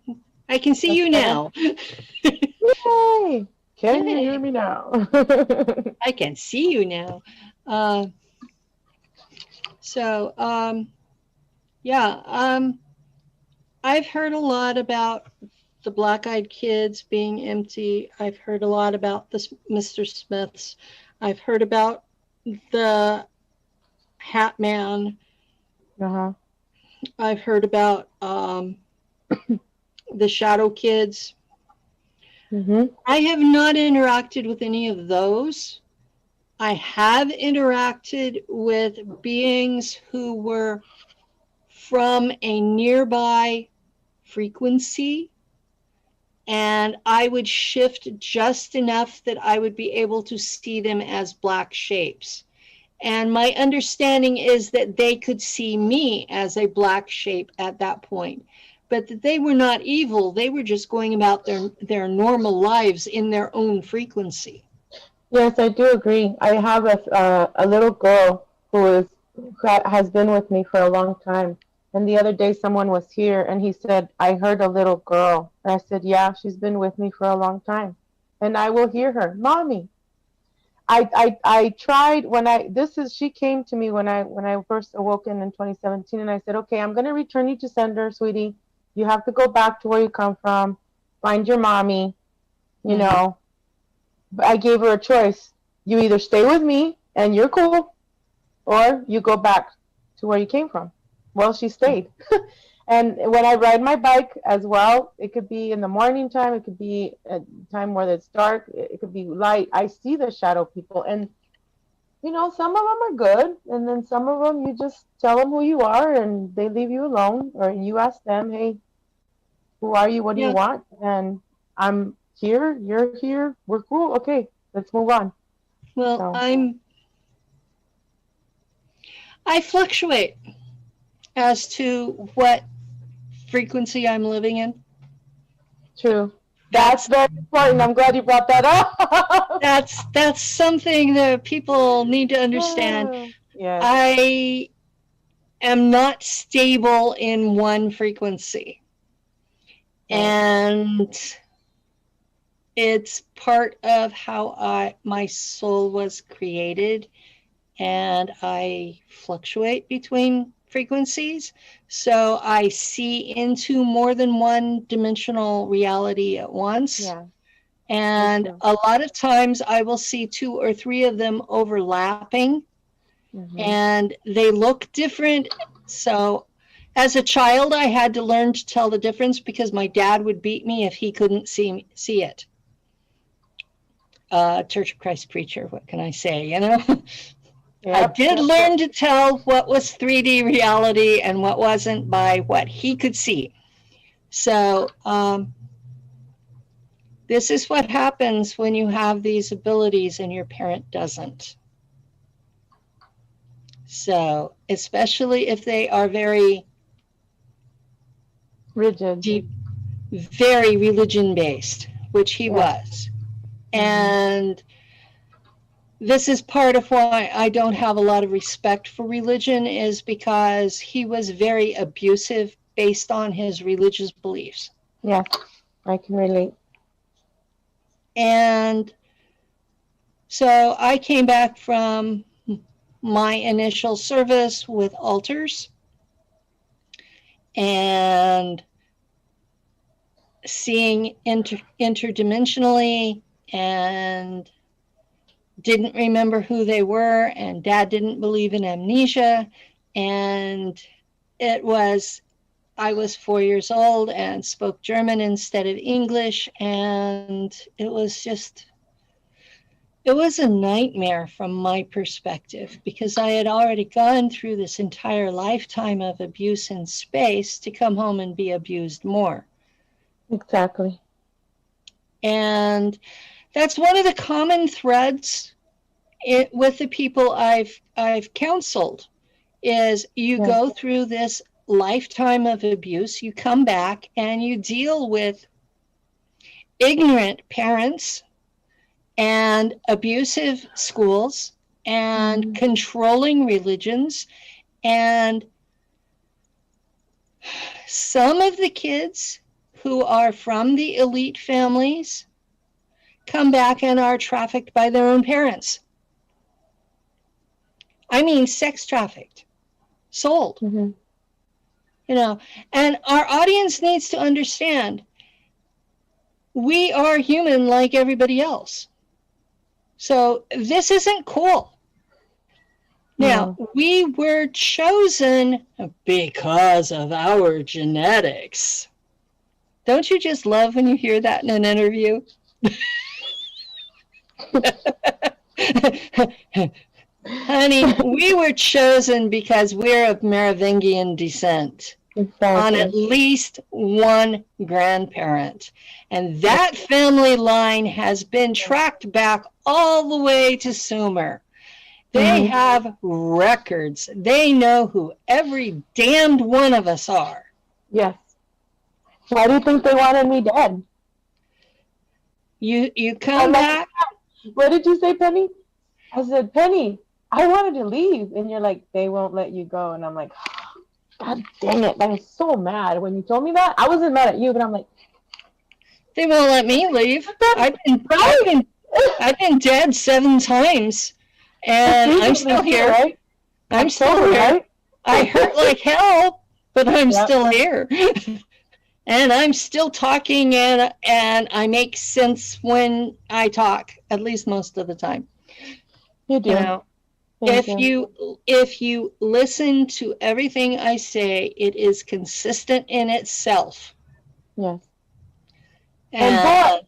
I can see you now. Yay! Can you hear me now? I can see you now. I've heard a lot about the black-eyed kids being empty. I've heard a lot about the Mr. Smiths. I've heard about the Hat Man. I've heard about the Shadow Kids. I have not interacted with any of those. I have interacted with beings who were from a nearby frequency, and I would shift just enough that I would be able to see them as black shapes. And my understanding is that they could see me as a black shape at that point. but that they were not evil. They were just going about their normal lives in their own frequency. Yes, I do agree. I have a little girl who has been with me for a long time. And the other day someone was here and he said, I heard a little girl. And I said, yeah, she's been with me for a long time. And I will hear her, Mommy. I tried she came to me when I first awoken in 2017, and I said, okay, I'm going to return you to sender, sweetie. You have to go back to where you come from, find your mommy, you know. But I gave her a choice. You either stay with me and you're cool, or you go back to where you came from. Well, she stayed. And when I ride my bike as well, it could be in the morning time, it could be a time where it's dark, it could be light. I see the shadow people, and you know, some of them are good, and then some of them you just tell them who you are, and they leave you alone, or you ask them, hey, who are you? What do you want? And I'm here, you're here, we're cool. Okay, let's move on. Well, so. I fluctuate as to what frequency I'm living in. True. That's very important. I'm glad you brought that up. That's something that people need to understand. Yes. I am not stable in one frequency. And it's part of how my soul was created, and I fluctuate between frequencies. So I see into more than one dimensional reality at once. Yeah. And a lot of times I will see 2 or 3 of them overlapping, and they look different. So as a child, I had to learn to tell the difference because my dad would beat me if he couldn't see it. Church of Christ preacher, what can I say, you know? I did learn to tell what was 3D reality and what wasn't by what he could see. So this is what happens when you have these abilities and your parent doesn't. So especially if they are very rigid, deep, very religion-based, which he was. And this is part of why I don't have a lot of respect for religion, is because he was very abusive based on his religious beliefs. Yeah, I can relate. And so I came back from my initial service with altars and seeing interdimensionally, and didn't remember who they were, and Dad didn't believe in amnesia. And I was 4 years old and spoke German instead of English, and it was a nightmare from my perspective, because I had already gone through this entire lifetime of abuse in space to come home and be abused more. Exactly. And that's one of the common threads with the people I've counseled, is you go through this lifetime of abuse, you come back and you deal with ignorant parents and abusive schools and controlling religions. And some of the kids who are from the elite families come back and are trafficked by their own parents. I mean, sex trafficked, sold. You know, and our audience needs to understand we are human like everybody else. So this isn't cool. Now, we were chosen because of our genetics. Don't you just love when you hear that in an interview? Honey, we were chosen because we're of Merovingian descent. On at least one grandparent. And that family line has been tracked back all the way to Sumer. They have records. They know who every damned one of us are. Yes. Why do you think they wanted me dead? You come back. What did you say, Penny? I said, Penny, I wanted to leave. And you're like, they won't let you go. And I'm like, God dang it. I was so mad when you told me that. I wasn't mad at you, but I'm like, They won't let me leave. I've been dead 7 times, and I'm still here. Right? I'm still here. Right? I hurt like hell, but I'm still here. And I'm still talking, and I make sense when I talk, at least most of the time. You do. You know, if you listen to everything I say, it is consistent in itself. Yes. And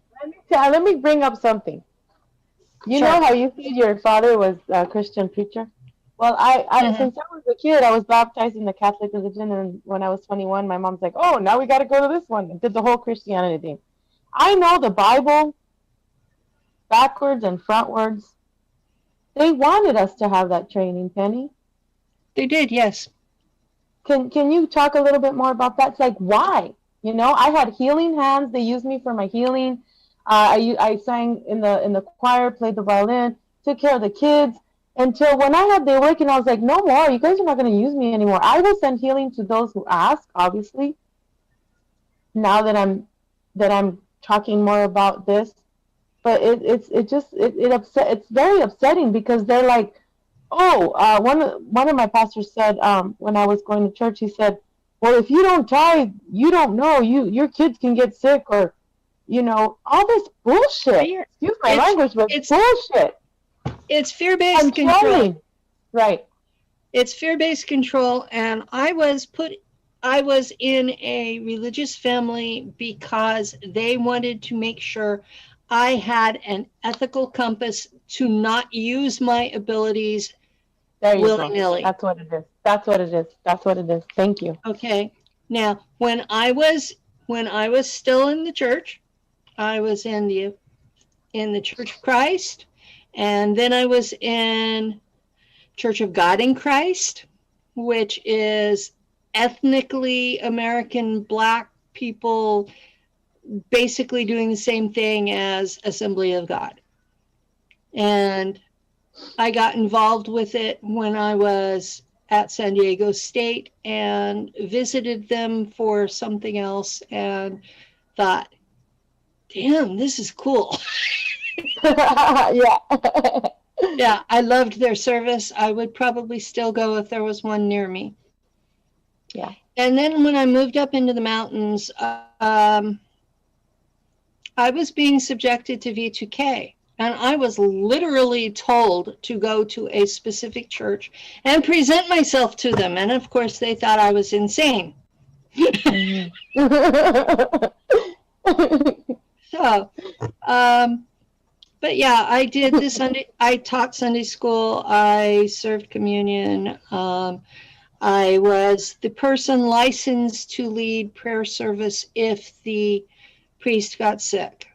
boy, let me bring up something. You know how you said your father was a Christian preacher? Well, since I was a kid, I was baptized in the Catholic religion, and when I was 21, my mom's like, "Oh, now we got to go to this one." And did the whole Christianity thing. I know the Bible backwards and frontwards. They wanted us to have that training, Penny. They did, yes. Can you talk a little bit more about that? It's like, why? You know, I had healing hands. They used me for my healing. I sang in the choir, played the violin, took care of the kids. Until when I had the awakening, I was like, no more. You guys are not going to use me anymore. I will send healing to those who ask, obviously. Now that I'm talking more about this, but it's very upsetting because they're like, oh, one of my pastors said when I was going to church, he said, well, if you don't tithe, you don't know, your kids can get sick, or you know, all this bullshit. Excuse my language, but it's bullshit. It's fear-based control. Right. It's fear-based control, and I was in a religious family because they wanted to make sure I had an ethical compass to not use my abilities willy-nilly. That's what it is. That's what it is. That's what it is. Thank you. Okay. Now, when I was still in the church, I was in the Church of Christ, and then I was in Church of God in Christ, which is ethnically American Black people basically doing the same thing as Assembly of God. And I got involved with it when I was at San Diego State and visited them for something else and thought, damn, this is cool. Yeah. Yeah, I loved their service. I would probably still go if there was one near me. Yeah. And then when I moved up into the mountains, I was being subjected to V2K. And I was literally told to go to a specific church and present myself to them. And of course, they thought I was insane. So, but yeah, I did this Sunday. I taught Sunday school. I served communion. I was the person licensed to lead prayer service if the priest got sick.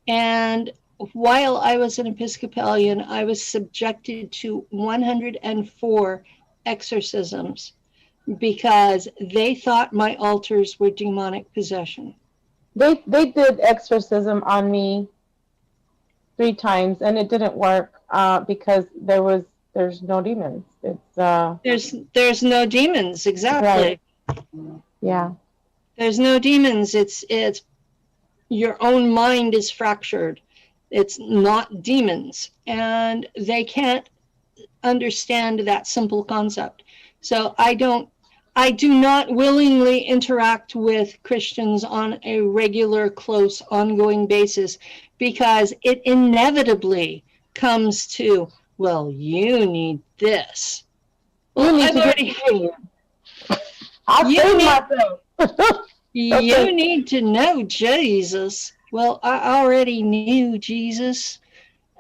And while I was an Episcopalian, I was subjected to 104 exorcisms because they thought my altars were demonic possession. They did exorcism on me 3 times, and it didn't work because there's no demons. It's there's no demons, exactly. Right. Yeah. There's no demons. It's your own mind is fractured. It's not demons, and they can't understand that simple concept. So I do not willingly interact with Christians on a regular, close, ongoing basis because it inevitably comes to, well, you need this. Well, you need to know Jesus. Well, I already knew Jesus.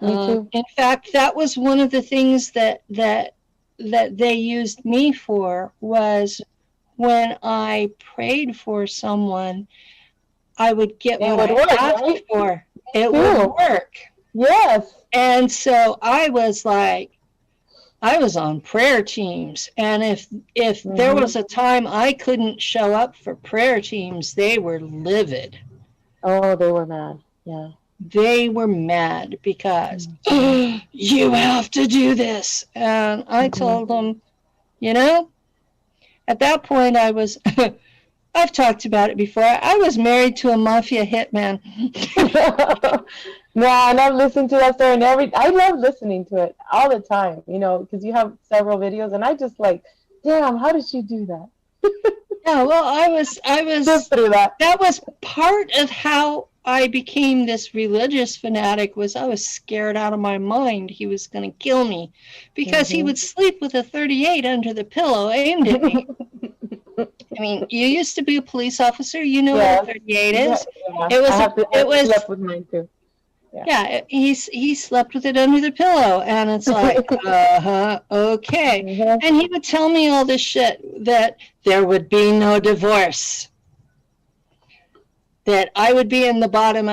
In fact, that was one of the things that they used me for, was when I prayed for someone, I would get what I asked for. It would work. Yes. And so I was like, I was on prayer teams, and if there was a time I couldn't show up for prayer teams, they were livid. Oh, they were mad. Yeah. They were mad because you have to do this. And I told them, you know, at that point I was, I've talked about it before. I was married to a mafia hitman. No, and I've listened to that story, and I love listening to it all the time, you know, because you have several videos, and I just like, damn, how did she do that? Yeah, well, I was Just through that. That was part of how I became this religious fanatic. Was I was scared out of my mind he was going to kill me because he would sleep with a 38 under the pillow aimed at me. I mean, you used to be a police officer, you know what a 38 is. Yeah. It was slept with mine too. Yeah, he slept with it under the pillow, and it's like, okay. And he would tell me all this shit, that there would be no divorce, that I would be in the bottom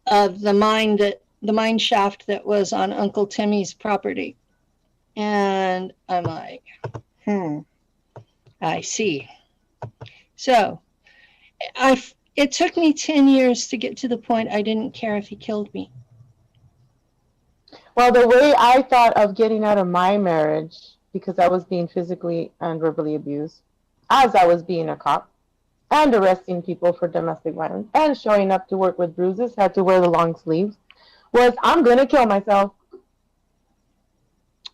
of the mine shaft that was on Uncle Timmy's property. And I'm like, I see. So it took me 10 years to get to the point I didn't care if he killed me. Well, the way I thought of getting out of my marriage, because I was being physically and verbally abused as I was being a cop and arresting people for domestic violence and showing up to work with bruises, had to wear the long sleeves, was I'm going to kill myself.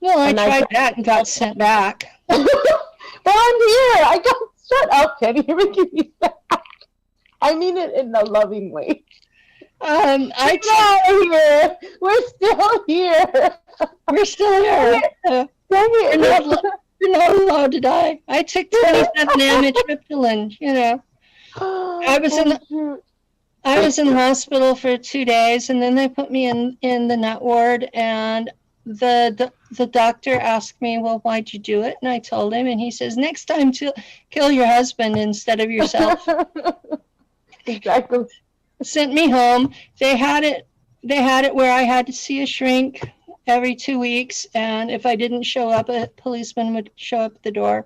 Well, I tried that and got sent back. Well, I'm here. I got shut up, Penny. You're making me sad. I mean it in a loving way. We're still here. We're still here. You're not allowed to die. I took 27 amitriptyline, you know. I was in the hospital for 2 days, and then they put me in the nut ward, and the doctor asked me, well, why'd you do it? And I told him, and he says, next time to kill your husband instead of yourself. Exactly. Sent me home. They had it where I had to see a shrink every 2 weeks, and if I didn't show up, a policeman would show up at the door.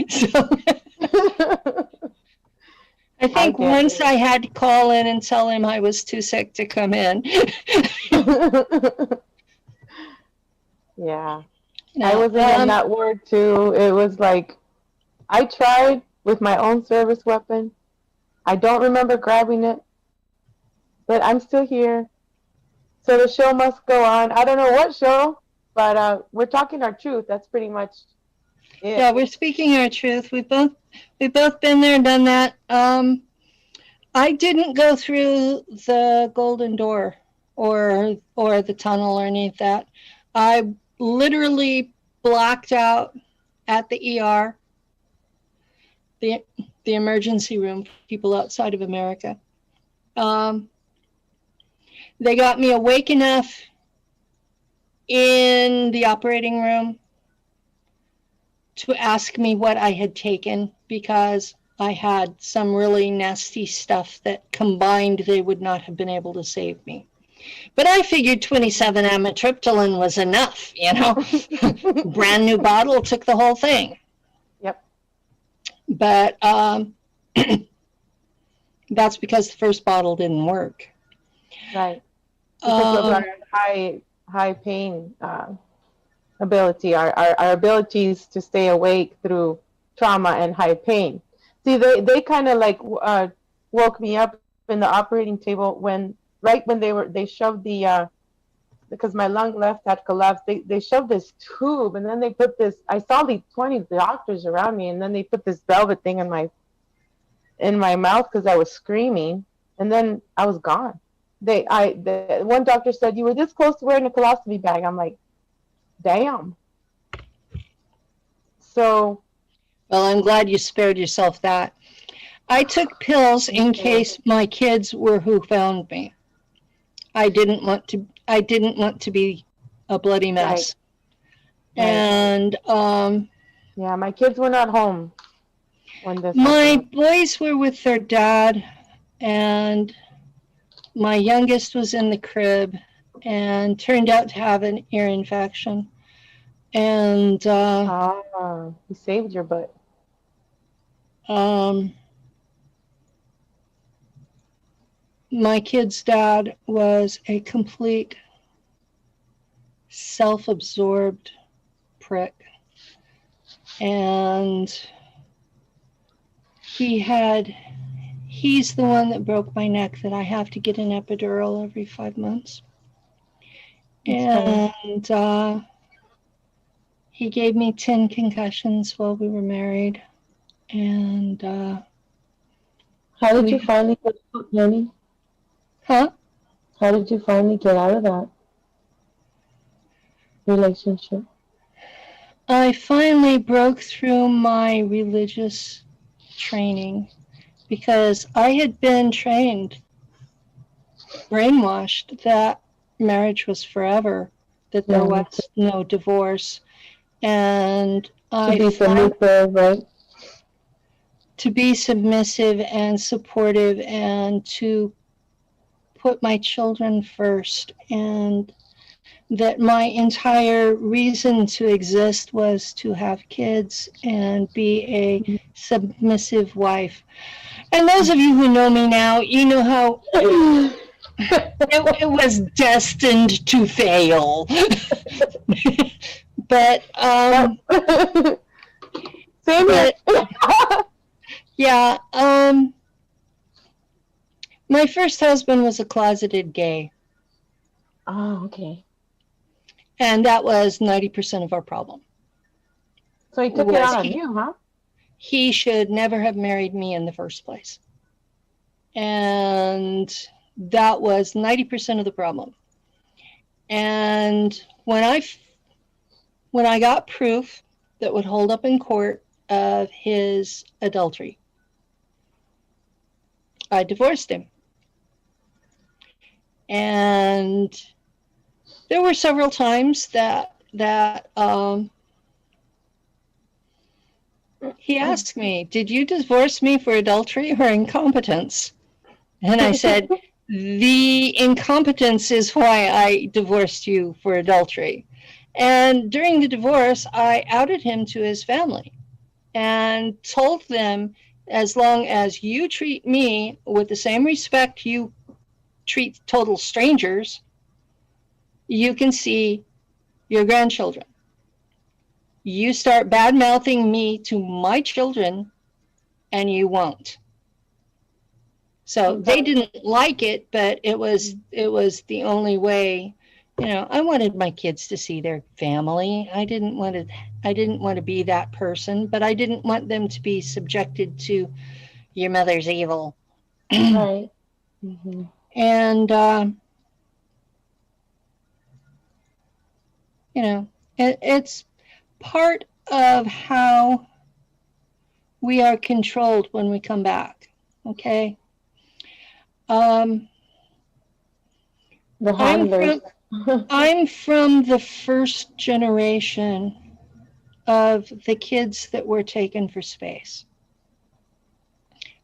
So I think once I had to call in and tell him I was too sick to come in. Yeah. I was in that ward too. It was like, I tried with my own service weapon. I don't remember grabbing it, but I'm still here. So the show must go on. I don't know what show, but we're talking our truth. That's pretty much it. Yeah, we're speaking our truth. We've both been there, done that. I didn't go through the golden door or the tunnel or any of that. I literally blacked out at the ER, the emergency room, people outside of America. They got me awake enough in the operating room to ask me what I had taken, because I had some really nasty stuff that combined they would not have been able to save me. But I figured 27 amitriptyline was enough, you know. Brand new bottle, took the whole thing. Yep. But that's because the first bottle didn't work. Right. Because of our high pain ability, our abilities to stay awake through trauma and high pain. See, they kind of like woke me up in the operating table when they shoved because my lung left had collapsed. They shoved this tube, and then they put this. I saw these 20 doctors around me, and then they put this velvet thing in my mouth because I was screaming, and then I was gone. One doctor said, you were this close to wearing a colostomy bag. I'm like, damn. So, well, I'm glad you spared yourself that. I took pills in case my kids were who found me. I didn't want to be a bloody mess. Right. And yeah, my kids were not home when this my happened. boys were with their dad, and my youngest was in the crib and turned out to have an ear infection. And You saved your butt. My kid's dad was a complete self-absorbed prick. And he's the one that broke my neck, that I have to get an epidural every 5 months. And he gave me 10 concussions while we were married. And how did you finally get out, honey? Huh? How did you finally get out of that relationship? I finally broke through my religious training, because I had been trained, brainwashed, that marriage was forever, that there was no divorce. And to be submissive, right? To be submissive and supportive, and to put my children first, and that my entire reason to exist was to have kids and be a submissive wife. And those of you who know me now, you know how it was destined to fail. But same here. Yeah, my first husband was a closeted gay. Oh, okay. And that was 90% of our problem. So he took it out on you, huh? He should never have married me in the first place. And that was 90% of the problem. And when I got proof that would hold up in court of his adultery, I divorced him. And there were several times that he asked me, "Did you divorce me for adultery or incompetence?" And I said, "The incompetence is why I divorced you for adultery." And during the divorce, I outed him to his family and told them, as long as you treat me with the same respect you treat total strangers, you can see your grandchildren. You start bad-mouthing me to my children, and you won't. So they didn't like it, but it was the only way. You know, I wanted my kids to see their family. I didn't want to be that person, but I didn't want them to be subjected to your mother's evil. Right. Mm-hmm. And you know, it's part of how we are controlled when we come back. Okay. The handlers. I'm from the first generation of the kids that were taken for space.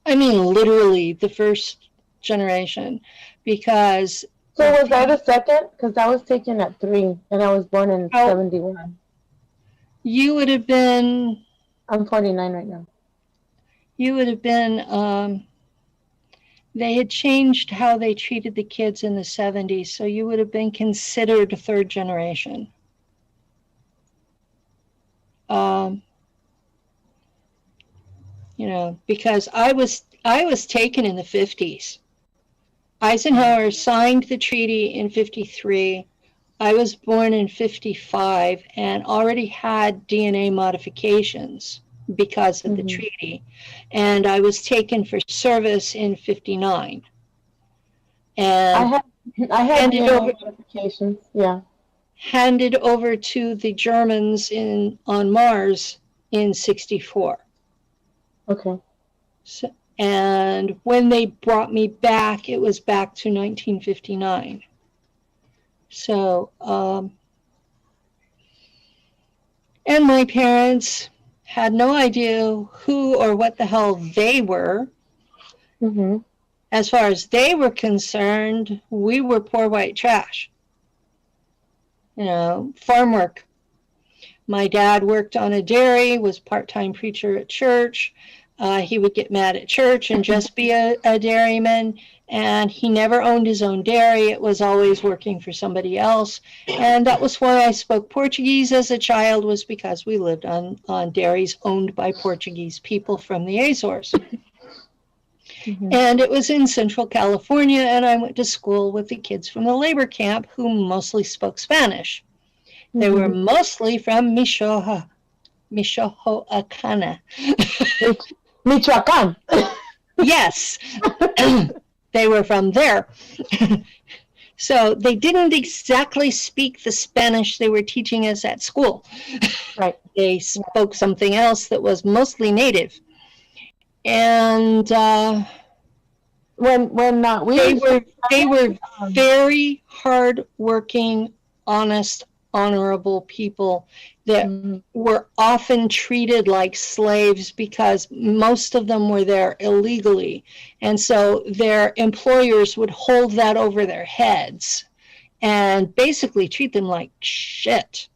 I mean, literally the first generation, because... So was I the second? Because I was taken at 3, and I was born in 71. You would have been... I'm 49 right now. You would have been... they had changed how they treated the kids in the 70s, so you would have been considered third generation. You know, because I was taken in the 50s. Eisenhower signed the treaty in 53. I was born in 55 and already had DNA modifications because of the treaty. And I was taken for service in 59. And I had DNA modifications, yeah. Handed over to the Germans on Mars in 64. Okay. So, and when they brought me back, it was back to 1959. So, and my parents had no idea who or what the hell they were. Mm-hmm. As far as they were concerned, we were poor white trash. You know, farm work. My dad worked on a dairy, was part-time preacher at church. He would get mad at church and just be a dairyman. And he never owned his own dairy. It was always working for somebody else. And that was why I spoke Portuguese as a child, was because we lived on dairies owned by Portuguese people from the Azores. Mm-hmm. And it was in Central California, and I went to school with the kids from the labor camp who mostly spoke Spanish. Mm-hmm. They were mostly from Michoacana. Michoacan. Yes. They were from there. So they didn't exactly speak the Spanish they were teaching us at school. Right. They spoke something else that was mostly native. And they were very hardworking, honest, honorable people that were often treated like slaves because most of them were there illegally. And so their employers would hold that over their heads and basically treat them like shit.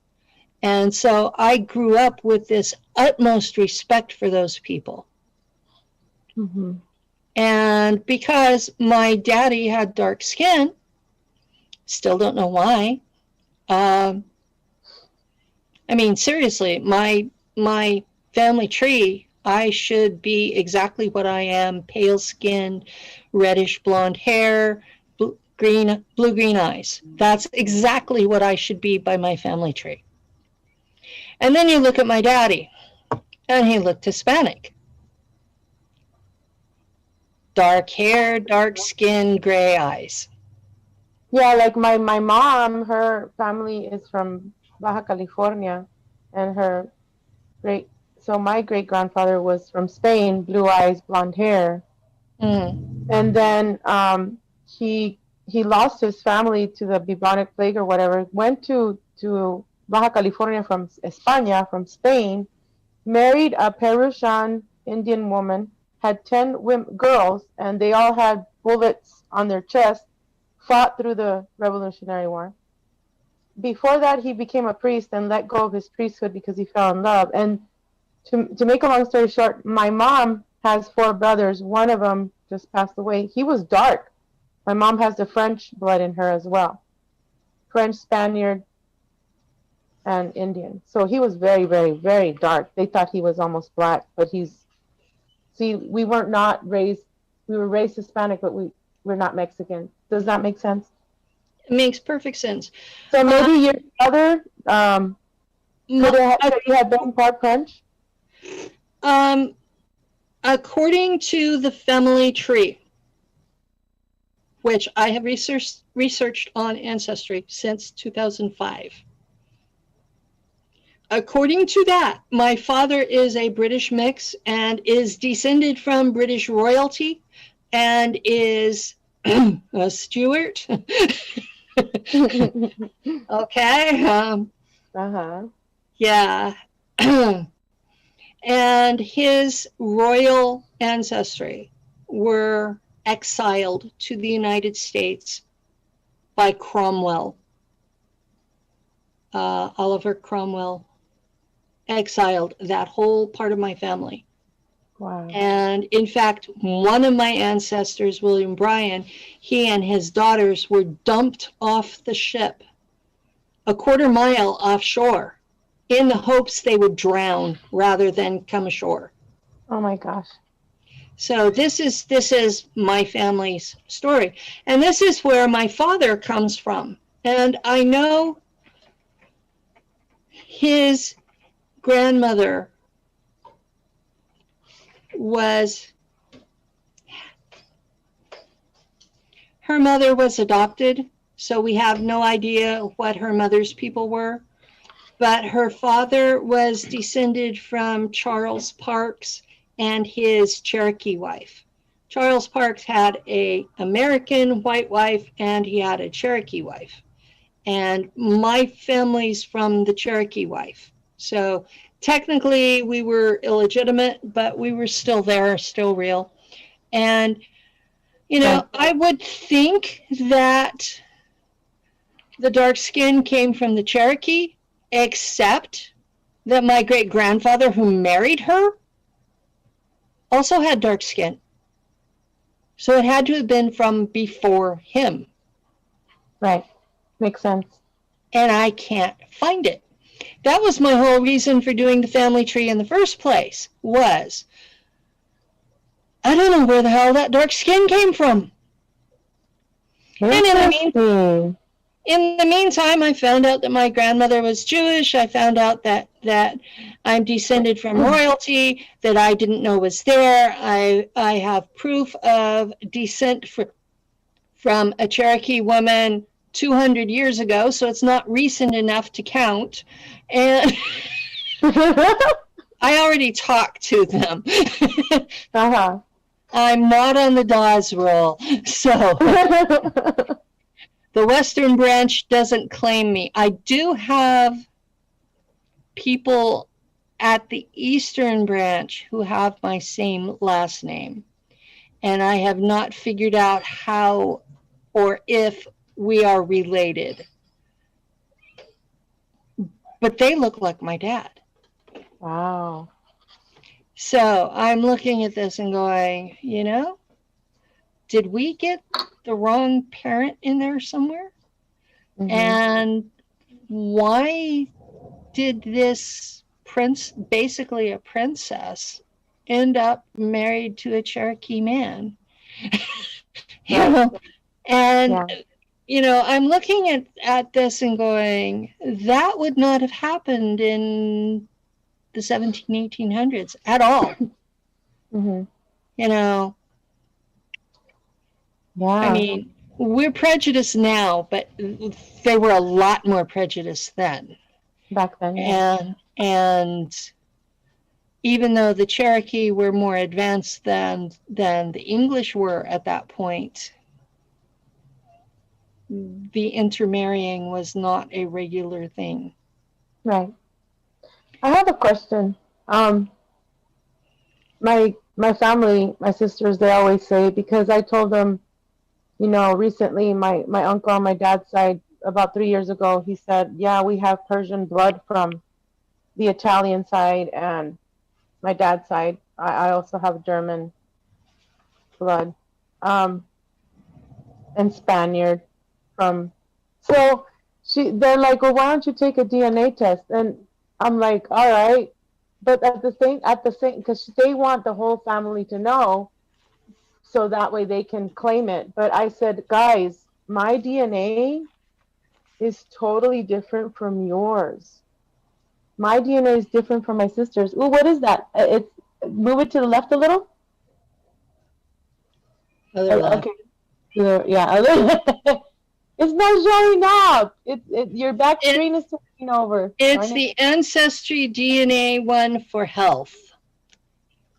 And so I grew up with this utmost respect for those people. Mm-hmm. And because my daddy had dark skin, still don't know why. I mean, seriously, my family tree, I should be exactly what I am: pale skin, reddish blonde hair, blue-green eyes. That's exactly what I should be by my family tree. And then you look at my daddy, and he looked Hispanic. Dark hair, dark skin, gray eyes. Yeah, like my mom, her family is from Baja California, and my great-grandfather was from Spain, blue eyes, blonde hair. And then he lost his family to the bubonic plague or whatever, went to Baja California from España, from Spain, married a Peruvian Indian woman, had 10 girls, and they all had bullets on their chest, fought through the Revolutionary War. Before that, he became a priest and let go of his priesthood because he fell in love. And to make a long story short, my mom has 4 brothers. One of them just passed away. He was dark. My mom has the French blood in her as well. French, Spaniard, and Indian. So he was very, very, very dark. They thought he was almost black, but we were raised Hispanic, but we're not Mexican. Does that make sense? It makes perfect sense. So maybe your brother could have been part French? According to the family tree, which I have researched on Ancestry since 2005. According to that, my father is a British mix and is descended from British royalty and is a Stuart. Okay. Yeah. And his royal ancestry were exiled to the United States by Cromwell. Oliver Cromwell exiled that whole part of my family. Wow. And in fact, one of my ancestors, William Bryan, he and his daughters were dumped off the ship a quarter mile offshore in the hopes they would drown rather than come ashore. Oh my gosh. So this is my family's story. And this is where my father comes from. And I know his grandmother her mother was adopted, so we have no idea what her mother's people were. But her father was descended from Charles Parks and his Cherokee wife. Charles Parks had an American white wife and he had a Cherokee wife. And my family's from the Cherokee wife. So technically we were illegitimate, but we were still there, still real. And, you know, I would think that the dark skin came from the Cherokee, except that my great-grandfather who married her also had dark skin. So it had to have been from before him. Right. Makes sense. And I can't find it. That was my whole reason for doing the family tree in the first place, was I don't know where the hell that dark skin came from. And in the meantime, I found out that my grandmother was Jewish. I found out that I'm descended from royalty that I didn't know was there. I have proof of descent from a Cherokee woman 200 years ago, so it's not recent enough to count. And I already talked to them. Uh-huh. I'm not on the Dawes roll, so the Western branch doesn't claim me. I do have people at the Eastern branch who have my same last name, and I have not figured out how or if we are related. But they look like my dad. Wow. So I'm looking at this and going, you know, did we get the wrong parent in there somewhere? Mm-hmm. And why did this prince, basically a princess, end up married to a Cherokee man? You know, and you know, I'm looking at this and going, that would not have happened in the 1800s at all. Mm-hmm. You know, I mean, we're prejudiced now, but they were a lot more prejudiced then. Back then, and even though the Cherokee were more advanced than the English were at that point, the intermarrying was not a regular thing. Right. I have a question. My family, my sisters, they always say, because I told them, you know, recently my uncle on my dad's side, about 3 years ago, he said, yeah, we have Persian blood from the Italian side and my dad's side. I also have German blood, and Spaniard from. So they're like, well, why don't you take a DNA test? And I'm like, all right, but at the same, because they want the whole family to know, so that way they can claim it. But I said, guys, my DNA is totally different from yours. My DNA is different from my sister's. Ooh, what is that? It's move it to the left a little. Okay. Yeah. It's not showing up. Your back screen is turning over. It's the Ancestry DNA one for health.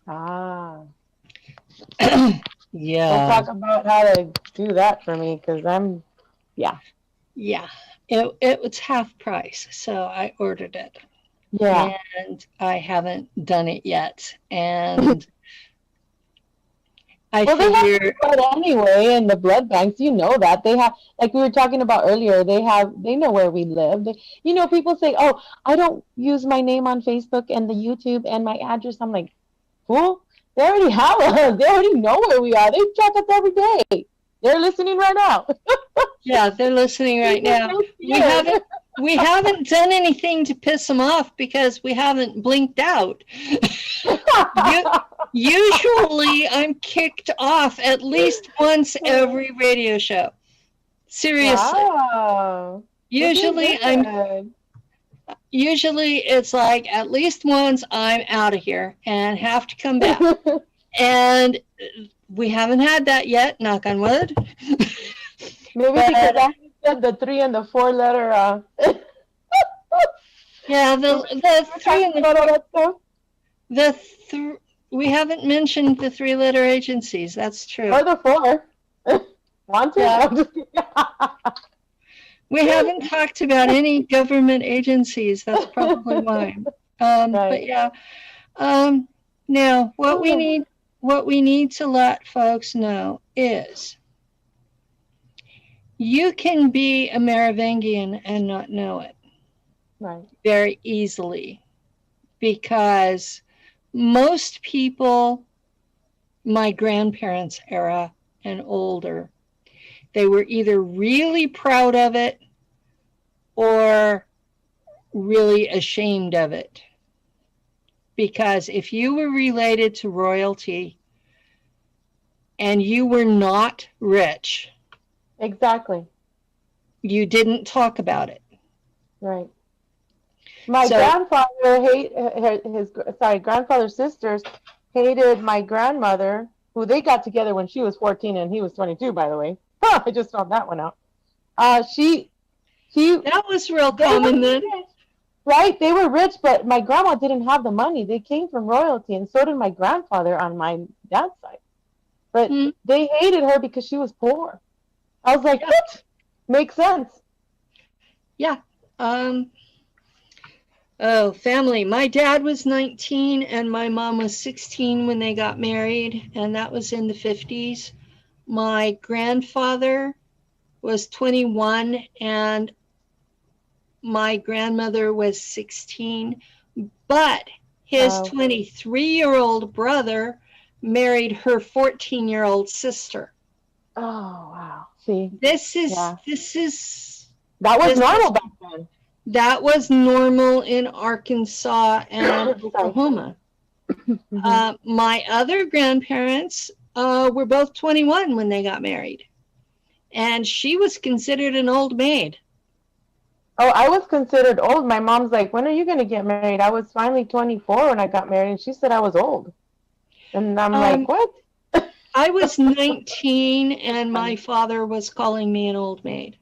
Ah. Yeah. We'll talk about how to do that for me, because yeah. It was half price, so I ordered it. Yeah. And I haven't done it yet. And I figure they have blood anyway in the blood banks. You know that they have, like we were talking about earlier. They know where we live. You know, people say, "Oh, I don't use my name on Facebook and the YouTube and my address." I'm like, "Fool, they already have us. They already know where we are. They check us every day. They're listening right now." Yeah, they're listening right now. We haven't done anything to piss them off because we haven't blinked out. Usually I'm kicked off at least once every radio show. Seriously. Wow. Usually it's like at least once I'm out of here and have to come back. And we haven't had that yet, knock on wood. Maybe because I said the 3 and the 4 letter. Yeah, the 3 and the 4. We haven't mentioned the 3-letter agencies. That's true. Or the 4. Want to? Yeah. We haven't talked about any government agencies. That's probably why. Right. But yeah. Now, what we need to let folks know is you can be a Merovingian and not know it. Right. Very easily. because most people, my grandparents' era and older, they were either really proud of it or really ashamed of it. Because if you were related to royalty and you were not rich, Exactly. you didn't talk about it. Right. My grandfather's sisters hated my grandmother, who they got together when she was 14 and he was 22, by the way. I just found that one out. That was real common then. Right? They were rich, but my grandma didn't have the money. They came from royalty, and so did my grandfather on my dad's side. But they hated her because she was poor. I was like, what? Makes sense. Yeah. Oh, family. My dad was 19 and my mom was 16 when they got married, and that was in the 50s. My grandfather was 21 and my grandmother was 16, but his 23-year-old brother married her 14-year-old sister. Oh, wow. See, that was normal back then. That was normal in Arkansas and Oklahoma. My other grandparents were both 21 when they got married, and she was considered an old maid. Oh, I was considered old. My mom's like, when are you going to get married? I was finally 24 when I got married, and she said I was old. And I'm like, what? I was 19, and my father was calling me an old maid.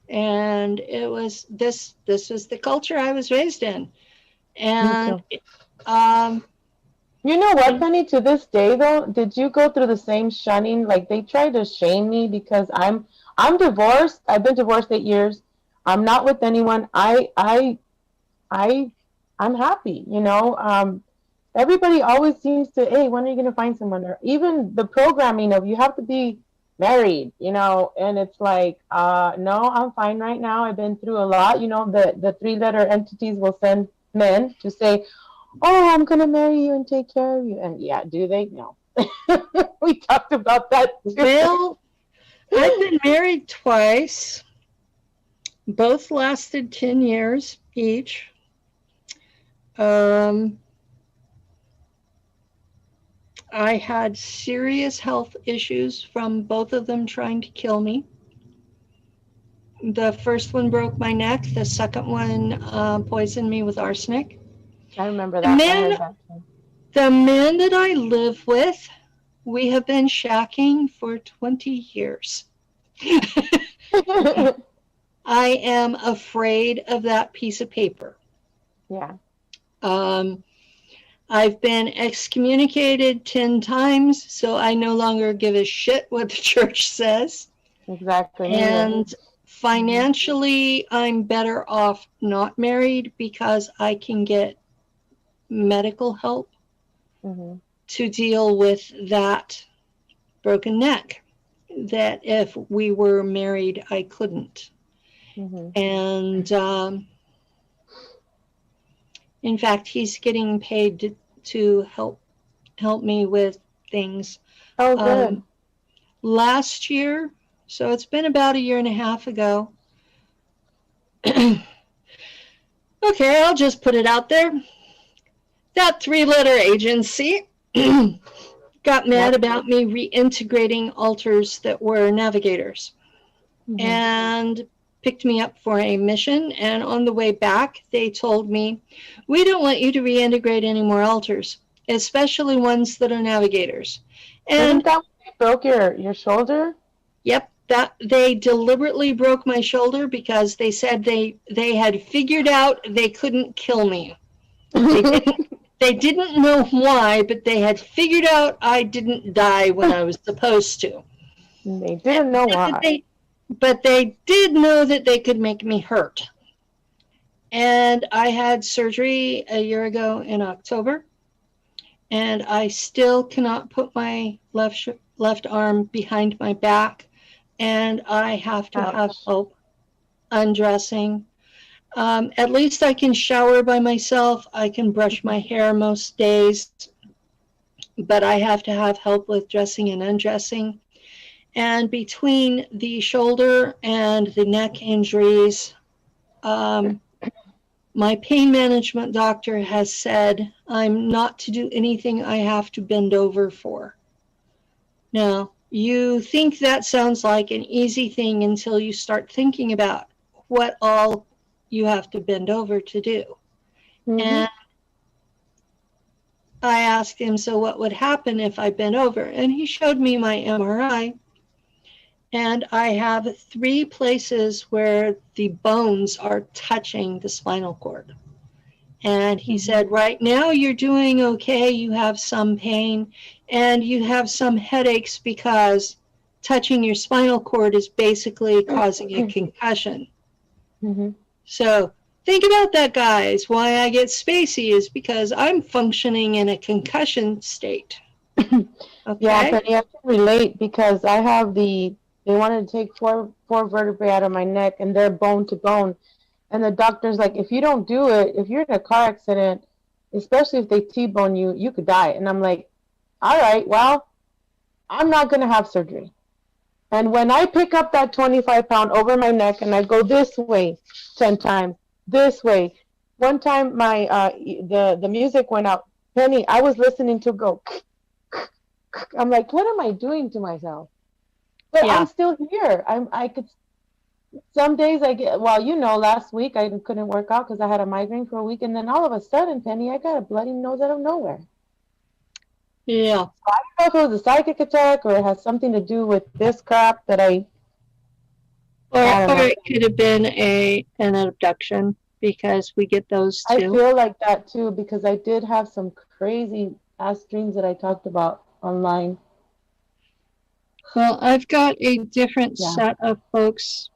And it was this was the culture I was raised in. And you know what, Penny? To this day, though, did you go through the same shunning? Like, they tried to shame me because I'm divorced. I've been divorced 8 years. I'm not with anyone. I'm happy, you know. Everybody always seems to, hey, when are you going to find someone? Or even the programming of you have to be married, you know, and it's like, no, I'm fine right now. I've been through a lot. You know, the 3-letter entities will send men to say, oh, I'm going to marry you and take care of you. And yeah, do they? No. We talked about that too. Well, I've been married twice. Both lasted 10 years each. I had serious health issues from both of them trying to kill me. The first one broke my neck. The second one poisoned me with arsenic. I remember that. The man that I live with, we have been shacking for 20 years. I am afraid of that piece of paper. Yeah. I've been excommunicated 10 times, so I no longer give a shit what the church says. Exactly. And financially, I'm better off not married because I can get medical help to deal with that broken neck that if we were married, I couldn't. And in fact, he's getting paid to help me with things. Oh, good. Last year, so it's been about a year and a half ago. Okay, I'll just put it out there. That 3-letter agency got mad about me reintegrating altars that were navigators and picked me up for a mission. And on the way back, they told me, we don't want you to reintegrate any more altars, especially ones that are navigators. And that broke your shoulder? Yep, that they deliberately broke my shoulder because they said they had figured out they couldn't kill me. They didn't know why, but they had figured out I didn't die when I was supposed to. They didn't know why. But they did know that they could make me hurt. And I had surgery a year ago in October, and I still cannot put my left arm behind my back, and I have to have help undressing. At least I can shower by myself. I can brush my hair most days, but I have to have help with dressing and undressing. And between the shoulder and the neck injuries, my pain management doctor has said I'm not to do anything I have to bend over for. Now, you think that sounds like an easy thing until you start thinking about what all you have to bend over to do. Mm-hmm. And I asked him, so what would happen if I bent over? And he showed me my MRI. And I have 3 places where the bones are touching the spinal cord. And he said, right now you're doing okay. You have some pain and you have some headaches because touching your spinal cord is basically causing a concussion. Mm-hmm. So think about that, guys. Why I get spacey is because I'm functioning in a concussion state. Okay? Yeah, Penny, I can relate because I have they wanted to take four vertebrae out of my neck and they're bone to bone. And the doctor's like, if you don't do it, if you're in a car accident, especially if they T-bone you, you could die. And I'm like, all right, well, I'm not going to have surgery. And when I pick up that 25-pound over my neck and I go this way 10 times, this way. One time my the music went out. Penny, I was listening to go. I'm like, what am I doing to myself? But Yeah. I'm still here. I could. Some days I get, well, last week I couldn't work out because I had a migraine for a week, and then all of a sudden, Penny, I got a bloody nose out of nowhere. Yeah. So I don't know if it was a psychic attack or it has something to do with this crap that I don't know. Or it could have been an abduction because we get those too. I feel like that too because I did have some crazy ass dreams that I talked about online. Well, I've got a different set of folks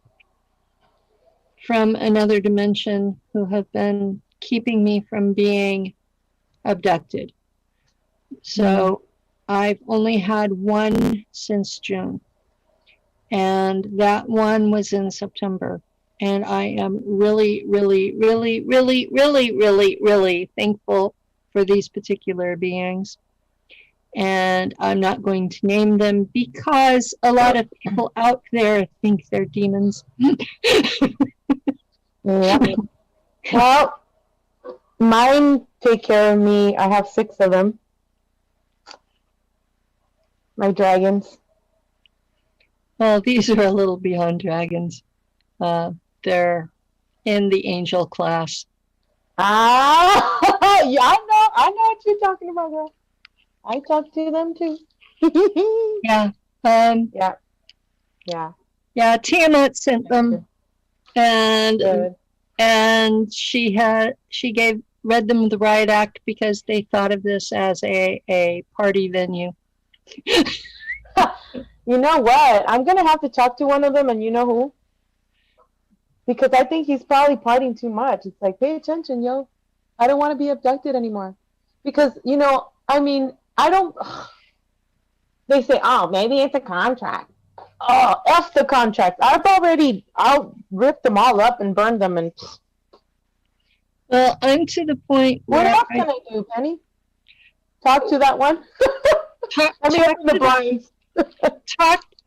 from another dimension who have been keeping me from being abducted. So I've only had one since June, and that one was in September. And I am really, really, really, really, really, really, really thankful for these particular beings. And I'm not going to name them because a lot of people out there think they're demons. Yeah. Well, mine take care of me. I have 6 of them. My dragons. Well, these are a little beyond dragons. They're in the angel class. Ah, yeah, I know what you're talking about, girl. I talk to them too. Yeah. Yeah. Tiamat sent them, and she read them the riot act because they thought of this as a party venue. You know what? I'm gonna have to talk to one of them, and you know who? Because I think he's probably partying too much. It's like, pay attention, yo. I don't want to be abducted anymore. Because, I mean, I don't. They say, oh, maybe it's a contract. Oh, F the contract. I'll rip them all up and burn them. And well, I'm to the point where. What else can I do, Penny? Talk to that one? The blinds.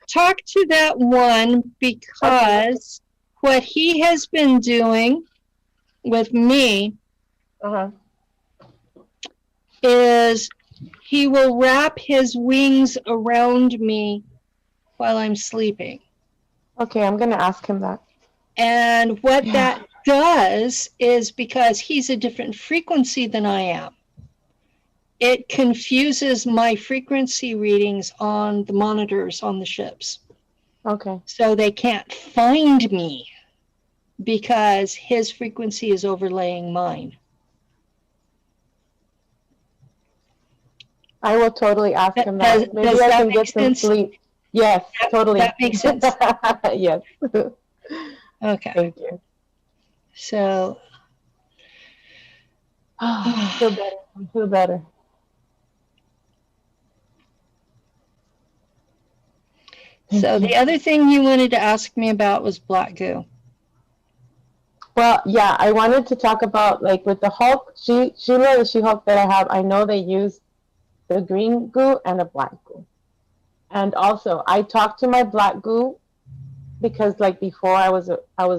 Talk to that one because what he has been doing with me is he will wrap his wings around me while I'm sleeping. Okay, I'm going to ask him that. And what that does is because he's a different frequency than I am, it confuses my frequency readings on the monitors on the ships. Okay. So they can't find me because his frequency is overlaying mine. I will totally ask him that. Maybe I can get some sleep. Yes, totally. That makes sense. Yes. Okay. Thank you. So. I feel better. I feel better. So the other thing you wanted to ask me about was black goo. Well, yeah, I wanted to talk about like with the Hulk, Shelia the She Hulk that I have. I know they use the green goo and the black goo, and also I talked to my black goo because like before I was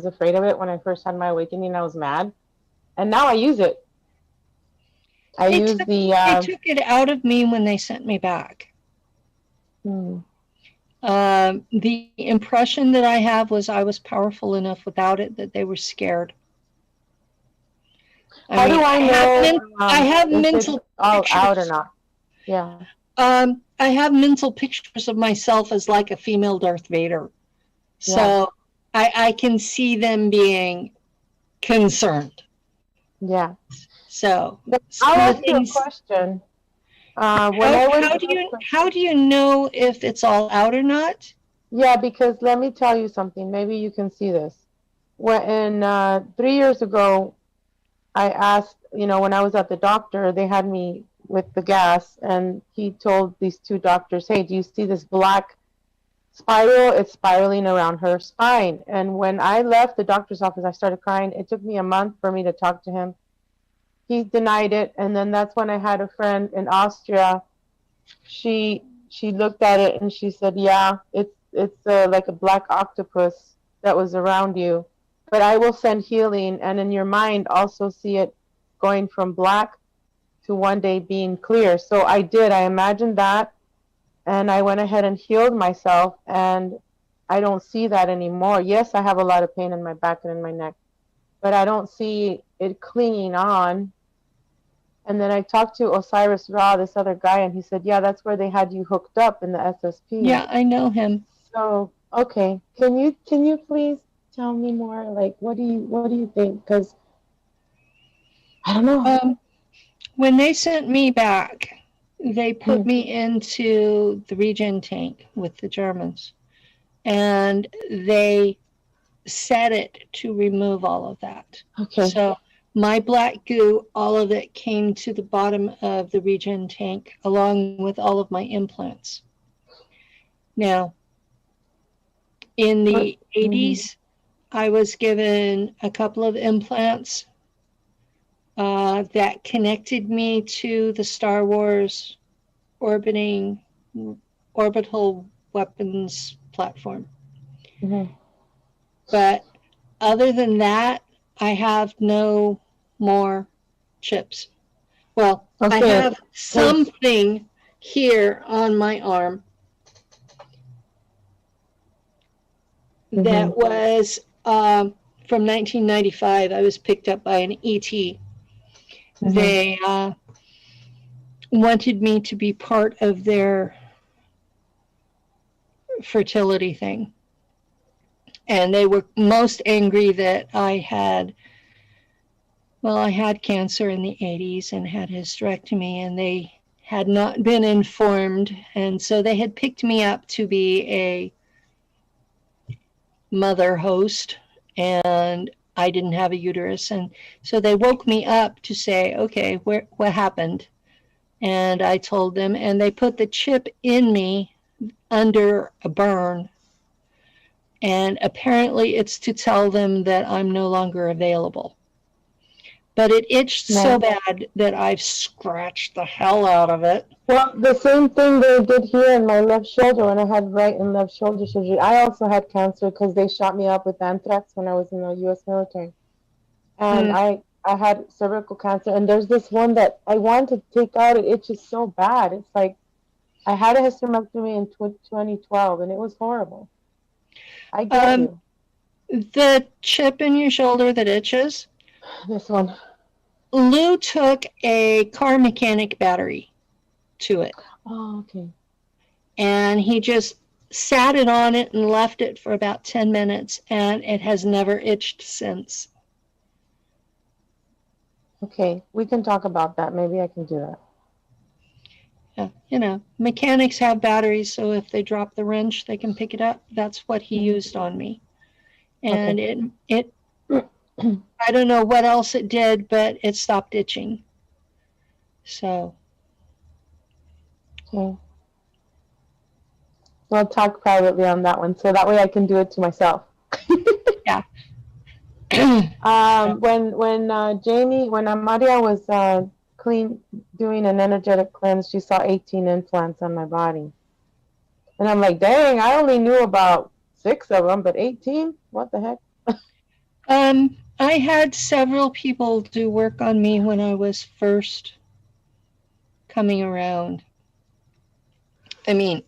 afraid of it when I first had my awakening. I was mad, and now I use it. I They use took the they took it out of me when they sent me back. hmm. The impression that I have was I was powerful enough without it that they were scared. How do I know I have if it's mental all out or pictures. not? Yeah. I have mental pictures of myself as like a female Darth Vader. Yeah. So I can see them being concerned. Yeah. So I'll some of the ask you a things. question. When I went How do you know if it's all out or not? yeah, because let me tell you something. Maybe you can see this. When 3 years ago, I asked, when I was at the doctor, they had me with the gas, and he told these two doctors, "Hey, do you see this black spiral? It's spiraling around her spine." And when I left the doctor's office, I started crying. It took me a month for me to talk to him. He denied it, and then that's when I had a friend in Austria. She looked at it and she said, "Yeah, it's like a black octopus that was around you, but I will send healing, and in your mind also see it going from black to one day being clear." So I did. I imagined that, and I went ahead and healed myself, and I don't see that anymore. Yes, I have a lot of pain in my back and in my neck, but I don't see it clinging on. And then I talked to Osiris Ra, this other guy, and he said, "Yeah, that's where they had you hooked up in the SSP." Yeah, I know him. So, okay, can you please tell me more? Like, what do you think? Because I don't know. When they sent me back, they put me into the regen tank with the Germans, and they set it to remove all of that. Okay. So my black goo, all of it came to the bottom of the regen tank along with all of my implants. Now, in the 80s, I was given a couple of implants that connected me to the Star Wars orbiting orbital weapons platform. Mm-hmm. But other than that, I have no more chips. Well, I have something here on my arm that was from 1995. I was picked up by an ET. They wanted me to be part of their fertility thing. And they were most angry that I had cancer in the 80s and had hysterectomy, and they had not been informed. And so they had picked me up to be a mother host, and I didn't have a uterus. And so they woke me up to say, okay, what happened? And I told them, and they put the chip in me under a burn. And apparently it's to tell them that I'm no longer available. But it itched so bad that I've scratched the hell out of it. Well, the same thing they did here in my left shoulder when I had right and left shoulder surgery. I also had cancer because they shot me up with anthrax when I was in the U.S. military. And I had cervical cancer. And there's this one that I want to take out. It itches so bad. It's like I had a hysterectomy in 2012, and it was horrible. I get you. The chip in your shoulder that itches? This one. Lou took a car mechanic battery to it. Oh, okay. And he just sat it on it and left it for about 10 minutes, and it has never itched since. Okay, we can talk about that. Maybe I can do that. Yeah, mechanics have batteries, so if they drop the wrench, they can pick it up. That's what he used on me. And it I don't know what else it did, but it stopped itching. So. Okay. We'll talk privately on that one, so that way I can do it to myself. Yeah. When Amaria was doing an energetic cleanse, she saw 18 implants on my body. And I'm like, dang, I only knew about 6 of them, but 18? What the heck? I had several people do work on me when I was first coming around. I mean,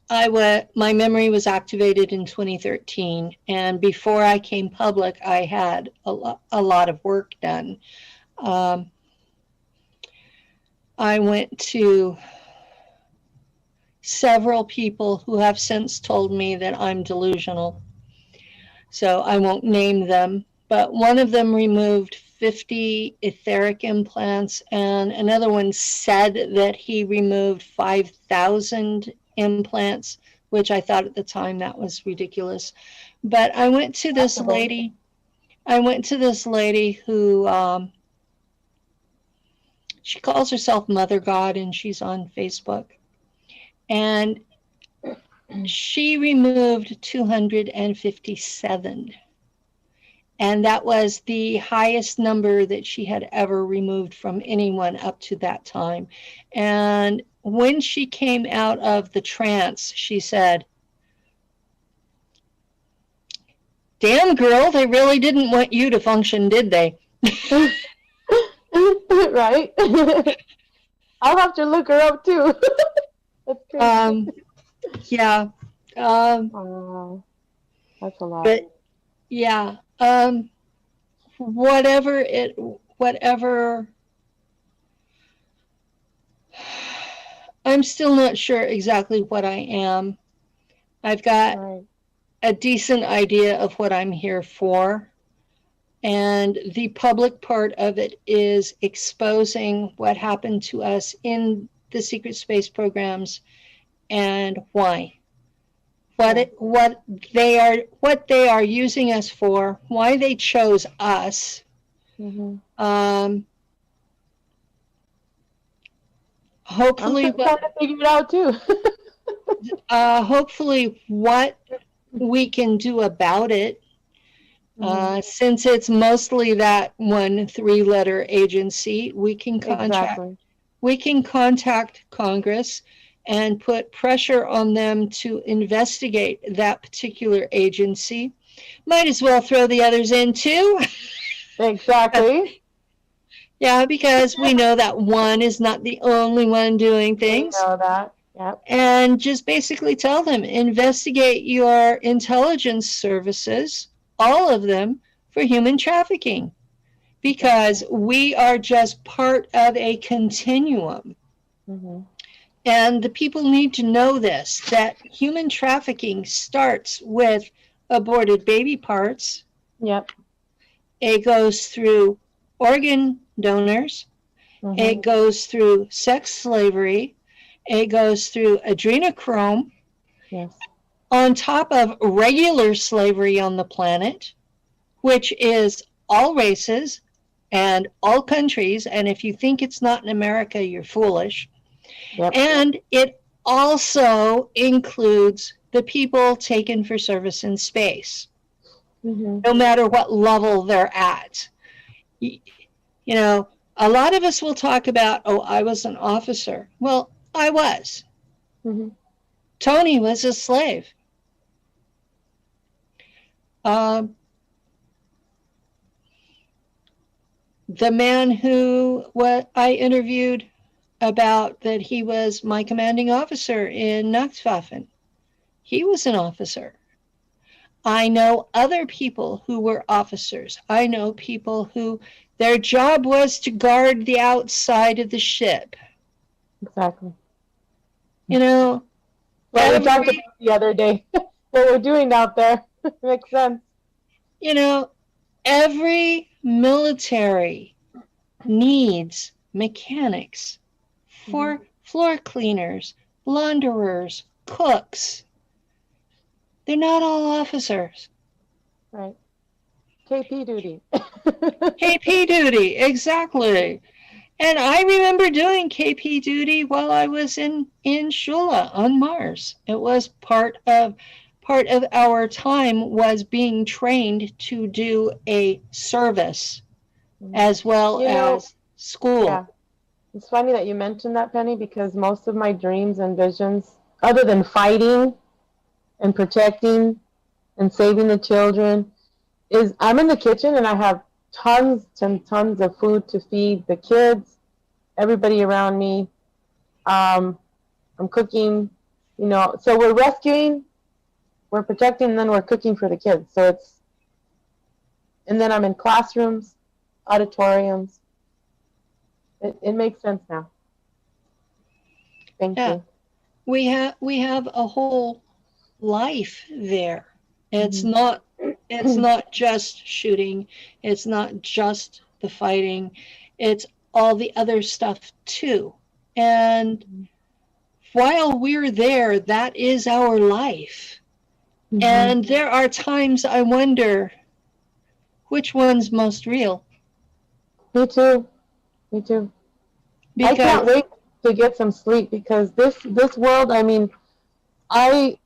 my memory was activated in 2013, and before I came public, I had a lot of work done. I went to several people who have since told me that I'm delusional, so I won't name them, but one of them removed 50 etheric implants, and another one said that he removed 5,000 implants, which I thought at the time that was ridiculous. But I went to this lady who she calls herself Mother God, and she's on Facebook. And she removed 257. And that was the highest number that she had ever removed from anyone up to that time. And when she came out of the trance, she said, "Damn, girl, they really didn't want you to function, did they?" Right? I'll have to look her up too. That's crazy. Yeah. Oh, that's a lot. But yeah, whatever, I'm still not sure exactly what I am. I've got a decent idea of what I'm here for. And the public part of it is exposing what happened to us in the secret space programs and why. What they are using us for, why they chose us. Mm-hmm. Hopefully, I'm trying to figure it out too. hopefully, what we can do about it. Since it's mostly that 1 3-letter agency, we can contact Congress and put pressure on them to investigate that particular agency. Might as well throw the others in too. Exactly. Yeah, because we know that one is not the only one doing things. We know that. Yep. And just basically tell them, investigate your intelligence services, all of them, for human trafficking, because we are just part of a continuum. Mm-hmm. And the people need to know this, that human trafficking starts with aborted baby parts. Yep. It goes through organ donors. Mm-hmm. It goes through sex slavery. It goes through adrenochrome. Yes. On top of regular slavery on the planet, which is all races and all countries. And if you think it's not in America, you're foolish. Yep. And it also includes the people taken for service in space, no matter what level they're at. You know, a lot of us will talk about, oh, I was an officer. Well, I was. Tony was a slave. The man who I interviewed about that he was my commanding officer in Nacht Waffen, he was an officer. I know other people who were officers. I know people who their job was to guard the outside of the ship. Exactly. You know, well, we talked about the other day what we're doing out there. Makes sense. You know, every military needs mechanics for floor cleaners, launderers, cooks. They're not all officers. Right. KP duty. KP duty, exactly. And I remember doing KP duty while I was in Shula on Mars. It was part of part of our time was being trained to do a service as well You know, as school. yeah, it's funny that you mentioned that, Penny, because most of my dreams and visions, other than fighting and protecting and saving the children, is I'm in the kitchen and I have tons and tons of food to feed the kids, everybody around me. I'm cooking, you know, so we're rescuing, we're protecting, and then we're cooking for the kids. So it's, and then I'm in classrooms, auditoriums. It makes sense now. Thank you. We have a whole life there. It's not just shooting. It's not just the fighting. It's all the other stuff too. And while we're there, that is our life. And there are times I wonder which one's most real. Me too. Me too. Because I can't wait to get some sleep because this world, I mean, I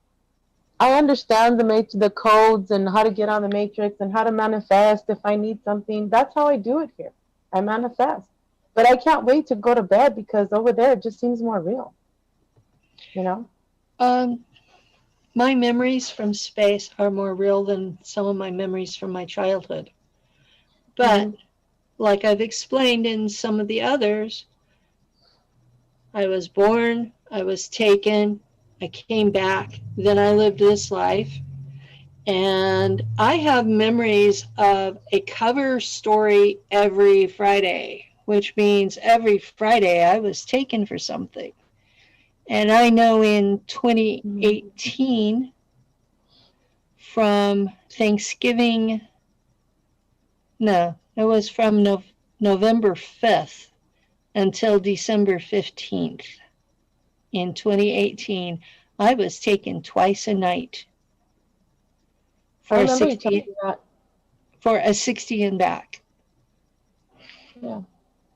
understand the codes and how to get on the matrix and how to manifest if I need something. That's how I do it here. I manifest. But I can't wait to go to bed because over there it just seems more real. You know? My memories from space are more real than some of my memories from my childhood. But like I've explained in some of the others, I was born, I was taken, I came back, then I lived this life. And I have memories of a cover story every Friday, which means every Friday I was taken for something. And I know in 2018, from Thanksgiving, no, it was from November 5th until December 15th in 2018, I was taken twice a night for a 60 and back. Yeah.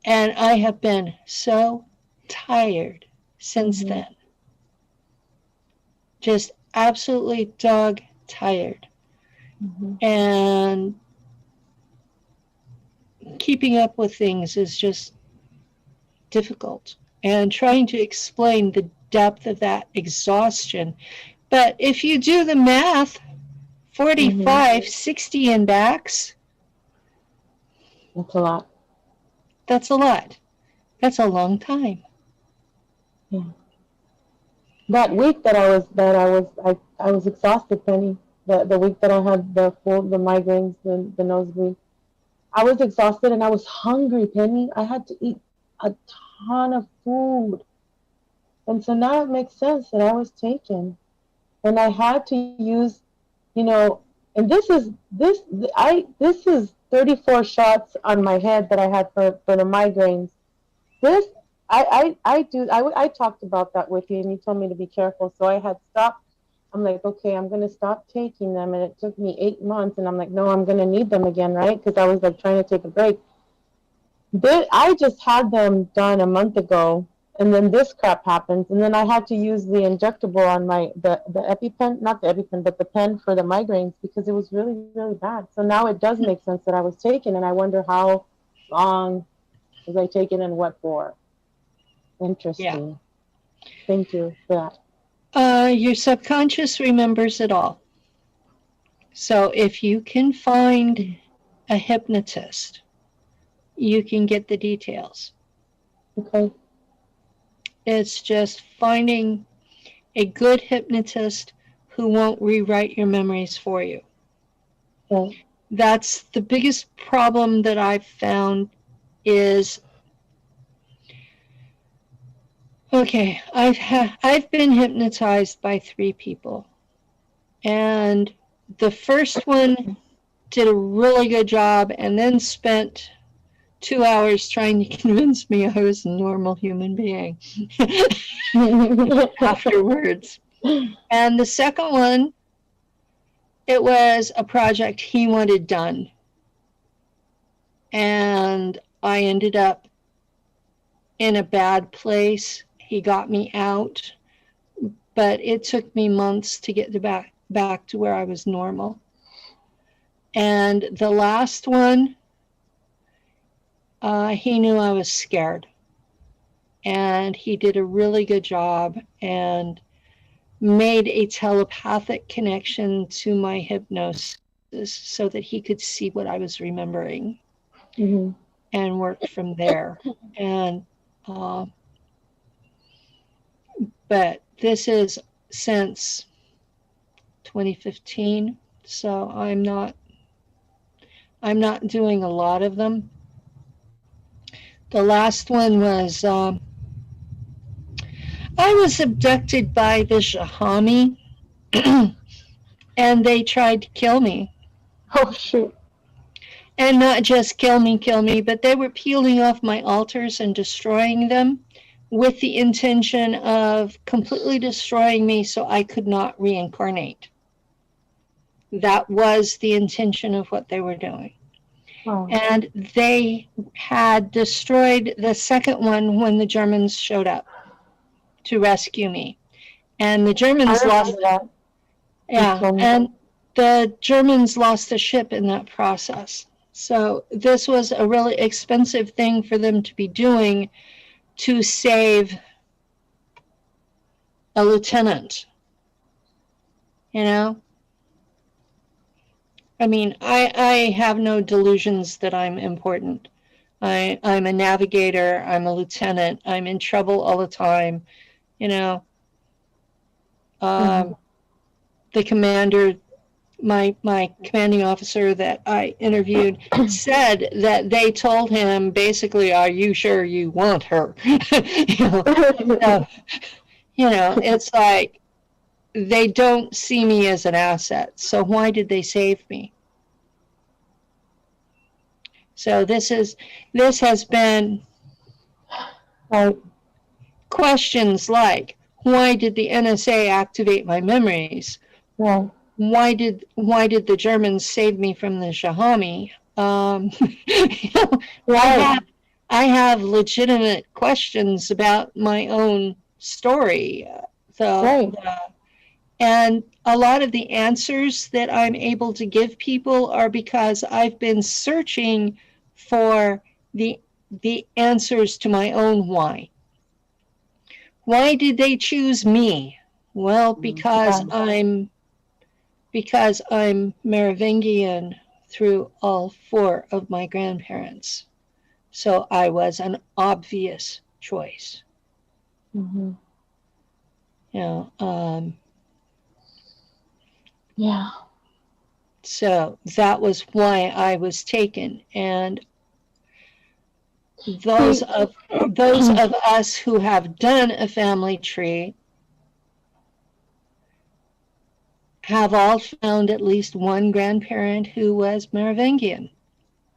And I have been so tired since then. Just absolutely dog tired. And keeping up with things is just difficult. And trying to explain the depth of that exhaustion. But if you do the math, 45, 60 and backs. That's a lot. That's a lot. That's a long time. Yeah. That week that I was exhausted, Penny. The week that I had the migraines, the nosebleed. I was exhausted and I was hungry, Penny. I had to eat a ton of food. And so now it makes sense that I was taken. And I had to use, you know, and this is 34 shots on my head that I had for the migraines. I talked about that with you and you told me to be careful. So I had stopped. I'm like, okay, I'm going to stop taking them. And it took me 8 months. And I'm like, no, I'm going to need them again, right? Because I was like trying to take a break. I just had them done a month ago. And then this crap happens. And then I had to use the injectable on the EpiPen, not the EpiPen, but the pen for the migraines because it was really, really bad. So now it does make sense that I was taken. And I wonder how long was I taken and what for. Interesting. Yeah. Thank you for that. Your subconscious remembers it all. So if you can find a hypnotist, you can get the details. Okay. It's just finding a good hypnotist who won't rewrite your memories for you. Okay. That's the biggest problem that I've found is, okay, I've been hypnotized by 3 people. And the first one did a really good job and then spent 2 hours trying to convince me I was a normal human being afterwards. And the second one, it was a project he wanted done. And I ended up in a bad place. He got me out, but it took me months to get back to where I was normal. And the last one, he knew I was scared. And he did a really good job and made a telepathic connection to my hypnosis so that he could see what I was remembering and work from there. And but this is since 2015, so I'm not doing a lot of them. The last one was I was abducted by the Shahami and they tried to kill me. Oh, shoot. And not just kill me, but they were peeling off my altars and destroying them with the intention of completely destroying me so I could not reincarnate. That was the intention of what they were doing. Oh. And they had destroyed the second one when the Germans showed up to rescue me. And the Germans lost that. Yeah, and the Germans lost the ship in that process. So this was a really expensive thing for them to be doing to save a lieutenant. You know? I mean, I have no delusions that I'm important. I'm a navigator, I'm a lieutenant, I'm in trouble all the time, you know. The commander, my commanding officer that I interviewed said that they told him basically, are you sure you want her? It's like they don't see me as an asset. So why did they save me? So this has been questions like, why did the NSA activate my memories? Yeah. Why did the Germans save me from the Shahami? I have legitimate questions about my own story. And a lot of the answers that I'm able to give people are because I've been searching for the answers to my own why. Why did they choose me? Well, because I'm Merovingian through all four of my grandparents. So I was an obvious choice. Yeah. So that was why I was taken. And those of us who have done a family tree have all found at least one grandparent who was Merovingian.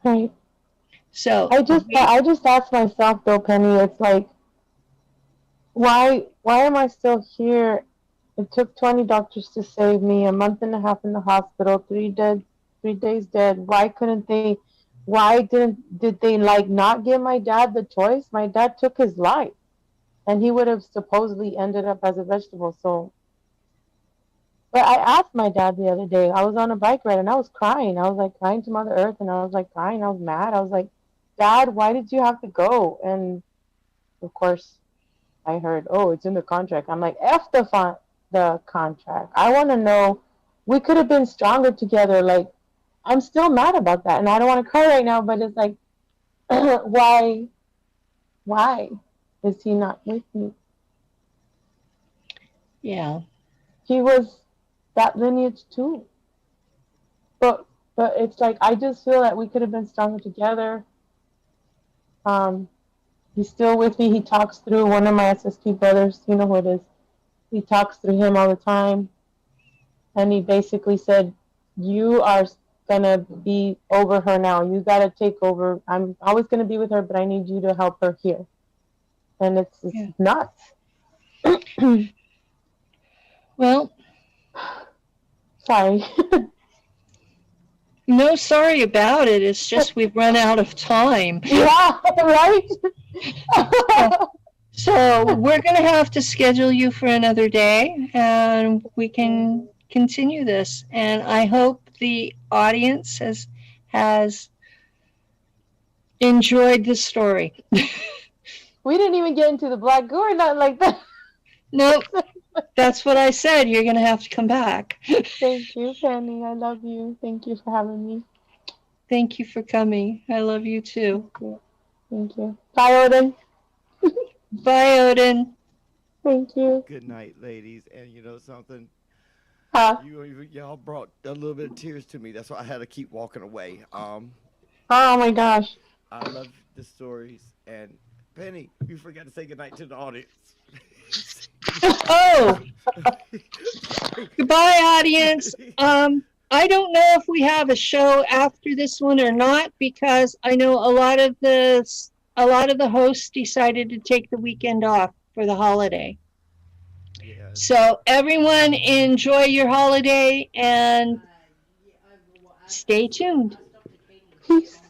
Right. So I just asked myself though, Penny, it's like, why am I still here? It took 20 doctors to save me, a month and a half in the hospital, 3 days dead. Why did they like not give my dad the choice? My dad took his life and he would have supposedly ended up as a vegetable. So, but I asked my dad the other day, I was on a bike ride and I was crying. I was like crying to Mother Earth and I was like crying. I was mad. I was like, Dad, why did you have to go? And of course I heard, oh, it's in the contract. I'm like, F the contract. I want to know, we could have been stronger together. Like, I'm still mad about that. And I don't want to cry right now, but it's like, why is he not with me? Yeah. He was that lineage too. But it's like, I just feel that we could have been stronger together. He's still with me. He talks through one of my SST brothers. You know who it is. He talks through him all the time. And he basically said, you are going to be over her now. You got to take over. I'm always going to be with her, but I need you to help her here. And it's nuts. Well, sorry. No, sorry about it. It's just we've run out of time. Yeah, right? So we're going to have to schedule you for another day, and we can continue this. And I hope the audience has enjoyed the story. We didn't even get into the black goo or nothing like that. Nope. That's what I said. You're going to have to come back. Thank you, Penny. I love you. Thank you for having me. Thank you for coming. I love you too. Thank you. Thank you. Bye, Odin. Bye, Odin. Thank you. Good night, ladies. And you know something? Huh? Y'all brought a little bit of tears to me. That's why I had to keep walking away. Oh my gosh. I love the stories. And Penny, you forgot to say goodnight to the audience. Oh, goodbye, audience. I don't know if we have a show after this one or not, because I know a lot of the hosts decided to take the weekend off for the holiday. Yeah. So everyone enjoy your holiday and stay tuned. Peace.